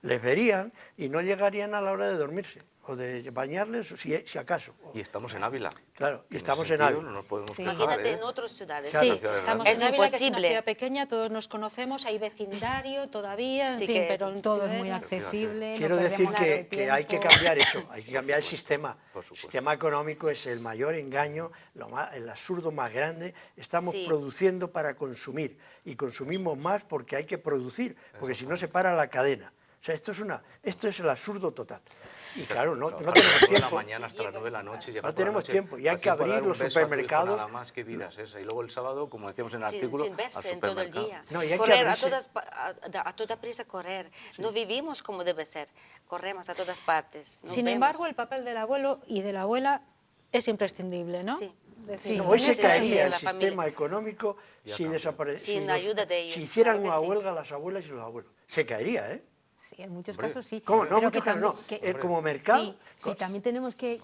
les verían y no llegarían a la hora de dormirse o de bañarles, si acaso. Y estamos en Ávila. Claro, y En estamos ese en sentido Ávila. No nos podemos Sí. quejar, Imagínate ¿eh? en otras ciudades. Claro. Sí, estamos Es en Ávila, que es una imposible. ciudad pequeña, todos nos conocemos, hay vecindario todavía, en Sí, fin, que pero en Todo es ciudades muy no. accesible. no Quiero decir perdemos nada de que hay que tiempo. cambiar eso, hay que cambiar el sistema. Por El supuesto. sistema económico es el mayor engaño, el absurdo más grande. Estamos Sí. produciendo para consumir y consumimos más porque hay que producir, porque si no se para la cadena. O sea, esto es el absurdo total. Y claro, no Trabajar tenemos de 9 de la tiempo. mañana hasta las 9 de la noche, llegar No por la tenemos noche, tiempo, y hay aquí que para dar abrir un los beso a tu hijo supermercados. Nada más, qué vida es esa. Y luego el sábado, como decíamos en el Sin, artículo, sin al verse en todo el supermercado. día. No, y hay que Correr a, abrirse. a toda prisa, correr. No vivimos como debe ser. Corremos a todas partes. nos Sin vemos. embargo, el papel del abuelo y de la abuela es imprescindible, ¿no? Sí. Decir, Sí. No, hoy se Sí, caería sí, el la sistema familia. económico Ya si cambia. desapareciera. Sin ayuda de ellos, Si hicieran claro que una sí. huelga las abuelas y los abuelos. Se caería, ¿eh? Sí, en muchos Hombre, casos sí. ¿Cómo? No, Pero muchos que casos no. también- Como mercado. Sí, sí, también tenemos que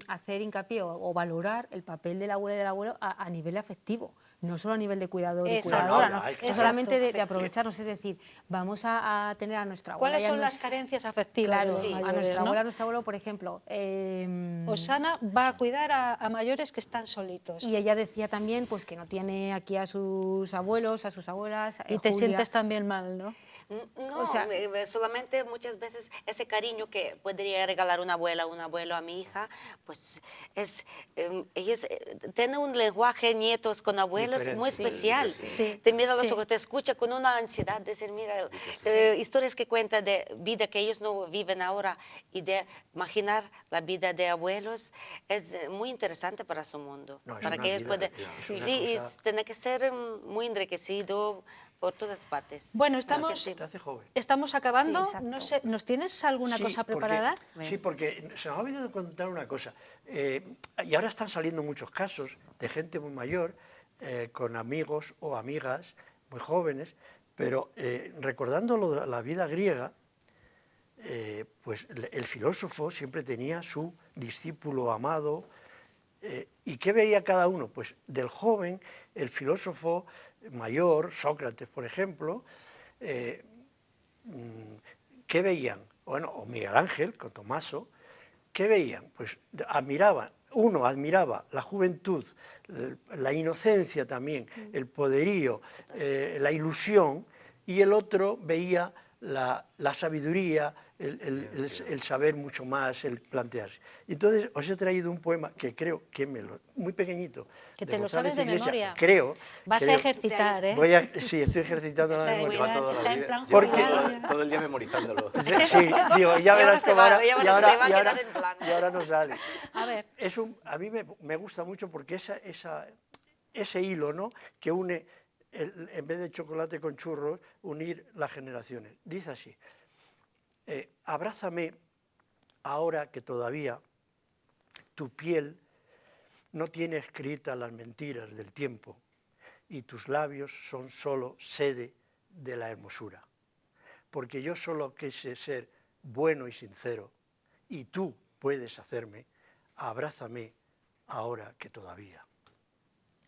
hacer hincapié o valorar el papel de la abuela y del abuelo a nivel afectivo, no solo a nivel de cuidador y Exacto. cuidadora, No, no, hay que- solamente de Exacto. aprovecharnos, es decir, vamos a tener a nuestra abuela. ¿Cuáles y a son nos- las carencias afectivas Claro, de los a mayores, nuestra no? abuela, a nuestro abuelo, por ejemplo. Osana va a cuidar a mayores que están solitos. Y ella decía también pues, que no tiene aquí a sus abuelos, a sus abuelas. Y te Julia. sientes también mal, ¿no? No, O sea- solamente muchas veces ese cariño que podría regalar una abuela o un abuelo a mi hija, pues es, ellos tienen un lenguaje nietos con abuelos Diferente. muy Sí, especial. sí. Te mira a los Sí. ojos, te escucha con una ansiedad, decir, mira, historias que cuenta de vida que ellos no viven ahora y de imaginar la vida de abuelos es muy interesante para su mundo. No, es para una que ellos vida, puedan, tía, es sí, una cosa- tiene que ser muy enriquecido por todas partes. Bueno, Claro que estamos, sí. Te hace joven. estamos acabando. Sí, exacto. No sé, ¿nos tienes alguna Sí, cosa porque- preparada? Sí, porque se nos ha olvidado contar una cosa. Y ahora están saliendo muchos casos de gente muy mayor, con amigos o amigas muy jóvenes, pero recordando la vida griega, pues el filósofo siempre tenía su discípulo amado. ¿Y qué veía cada uno? Pues del joven, el filósofo mayor, Sócrates, por ejemplo, ¿qué veían? Bueno, o Miguel Ángel, con Tomaso, ¿qué veían? Pues uno admiraba la juventud, la inocencia también, el poderío, la ilusión, y el otro veía la sabiduría, el saber mucho más, el plantearse. Entonces os he traído un poema que creo que muy pequeñito. Que de te lo González sabes de Iglesias, memoria. Creo. Vas a ejercitar, ¿eh? Sí, estoy ejercitando la Está memoria. Lleva toda la Está en vida- plan lleva jubilado. todo el día memorizándolo. Sí, digo, ya ahora verás se cómo va- ahora, y ahora y ahora- se va a y ahora- quedar en plan. y ahora no sale. A ver, A mí me gusta mucho porque ese hilo, ¿no?, que une, en vez de chocolate con churros, unir las generaciones. Dice así: abrázame ahora que todavía tu piel no tiene escritas las mentiras del tiempo y tus labios son solo sede de la hermosura. Porque yo solo quise ser bueno y sincero y tú puedes hacerme, abrázame ahora que todavía.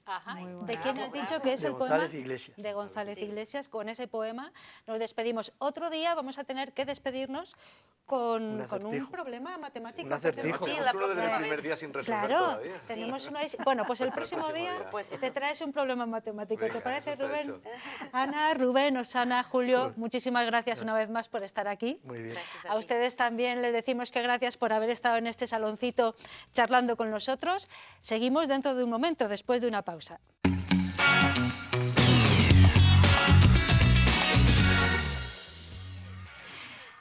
Ajá. Muy ¿De quién has dicho que es De el poema? González Iglesias. De González Iglesias. Con ese poema nos despedimos. Otro día vamos a tener que despedirnos con un problema matemático. Un acertijo. Sí, Tenemos la uno desde el próxima primer vez. día sin resolver Claro, todavía. tenemos una... Bueno, pues el Para el próximo próximo día día. Pues sí. te traes un problema matemático. Venga, ¿Te parece, eso está Rubén? hecho. Ana, Rubén, Osana, Julio, muchísimas gracias una vez más por estar aquí. Muy bien. Gracias A ti. ustedes también les decimos que gracias por haber estado en este saloncito charlando con nosotros. Seguimos dentro de un momento, después de una pausa.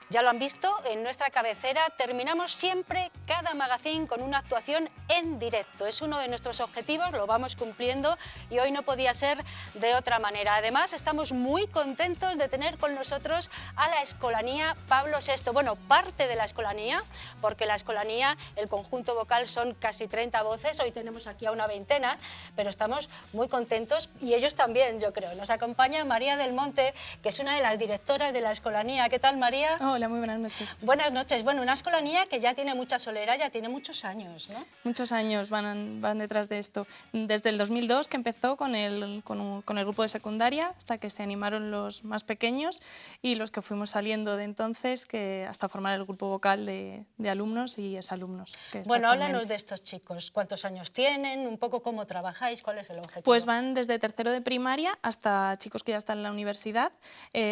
Ya lo han visto, en nuestra cabecera terminamos siempre cada magazine con una actuación en directo. Es uno de nuestros objetivos, lo vamos cumpliendo y hoy no podía ser de otra manera. Además, estamos muy contentos de tener con nosotros a la Escolanía Pablo VI. Bueno, parte de la Escolanía, porque la Escolanía, el conjunto vocal son casi 30 voces, hoy tenemos aquí a una veintena, pero estamos muy contentos y ellos también, yo creo. Nos acompaña María del Monte, que es una de las directoras de la Escolanía. ¿Qué tal, María? Hola, muy buenas noches. Buenas noches. Bueno, una escolanía que ya tiene mucha solera, ya tiene muchos años, ¿no? Muchos años van detrás de esto. Desde el 2002, que empezó con el grupo de secundaria, hasta que se animaron los más pequeños y los que fuimos saliendo de entonces, hasta formar el grupo vocal de alumnos y exalumnos. Bueno, háblanos de estos chicos. ¿Cuántos años tienen? Un poco cómo trabajáis, ¿cuál es el objetivo? Pues van desde tercero de primaria hasta chicos que ya están en la universidad.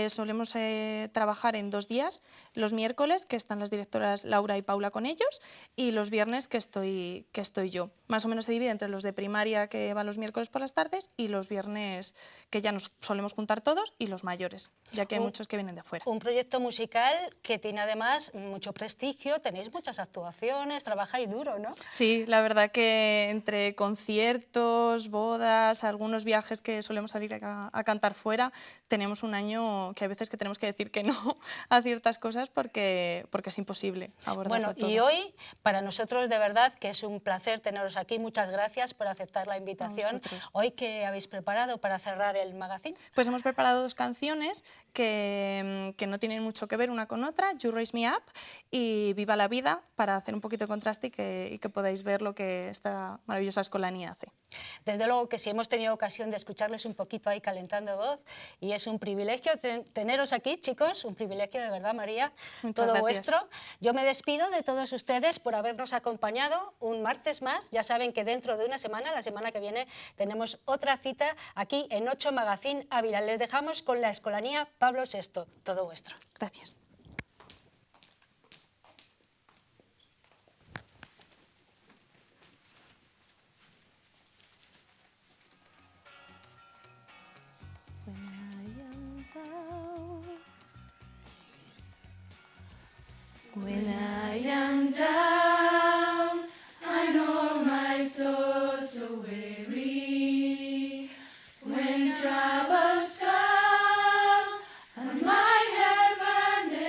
Solemos trabajar en 2 días. Los miércoles, que están las directoras Laura y Paula con ellos, y los viernes que estoy yo. Más o menos se divide entre los de primaria, que van los miércoles por las tardes, y los viernes, que ya nos solemos juntar todos, y los mayores, ya que hay muchos que vienen de fuera. Un proyecto musical que tiene además mucho prestigio, tenéis muchas actuaciones, trabajáis duro, ¿no? Sí, la verdad que entre conciertos, bodas, algunos viajes que solemos salir a cantar fuera, tenemos un año que a veces que tenemos que decir que no a ciertas cosas porque es imposible abordarlo todo. Y hoy, para nosotros de verdad que es un placer teneros aquí, muchas gracias por aceptar la invitación. Hoy, ¿qué habéis preparado para cerrar el magazine? Pues hemos preparado 2 canciones que no tienen mucho que ver una con otra, You Raise Me Up y Viva la Vida, para hacer un poquito de contraste y que podáis ver lo que esta maravillosa escolanía hace. Desde luego que sí, hemos tenido ocasión de escucharles un poquito ahí calentando voz y es un privilegio teneros aquí, chicos, un privilegio de verdad, María, Muchas todo gracias. vuestro. Yo me despido de todos ustedes por habernos acompañado un martes más. Ya saben que dentro de una semana, la semana que viene, tenemos otra cita aquí en 8 Magazine Ávila. Les dejamos con la Escolanía Pablo VI, todo vuestro. Gracias. When I am down and all my soul so weary, when troubles come and my head burdens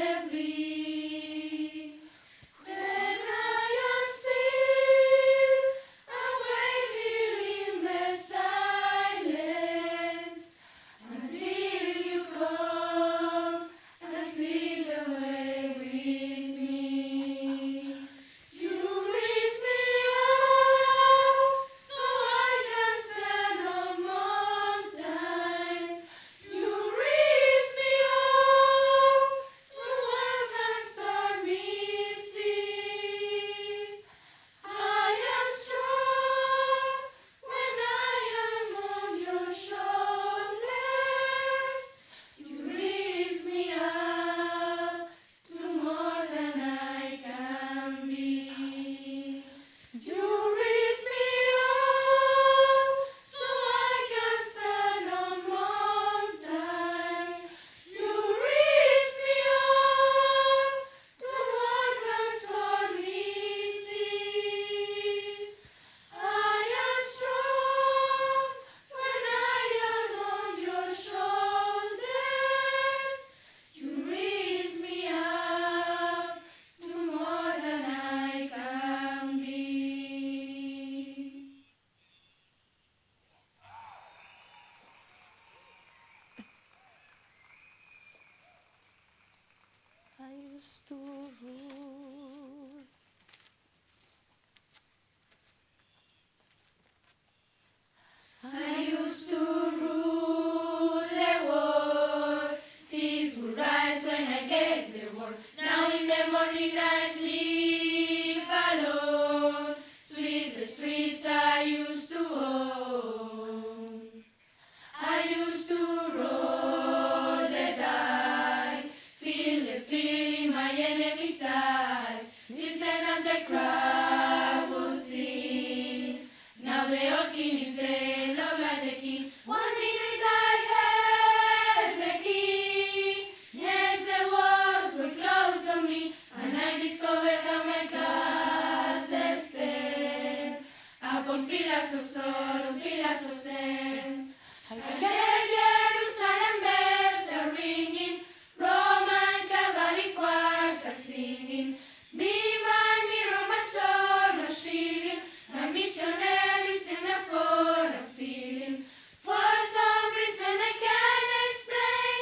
the crowd will sing. Now the old king is dead, love like the king. 1 minute I had the key. Next the walls were closed on me, and I discovered how my castle stand upon pillars of salt, pillars of sand. I heard Jerusalem bells are ringing, Roman cavalry choirs are singing. Behind me, Roman sword or shielding, my missionaries in the foreign feeling. For some reason I can't explain,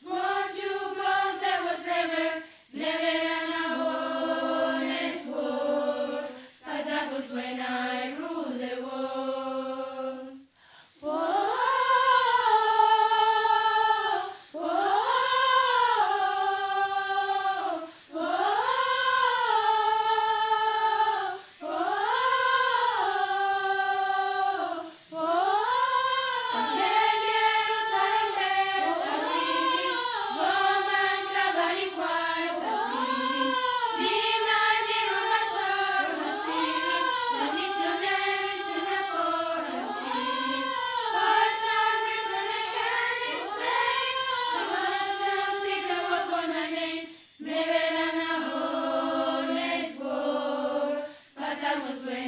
won't you go, there was never an honest war, but that was when I ruled the world. Whoa. Was when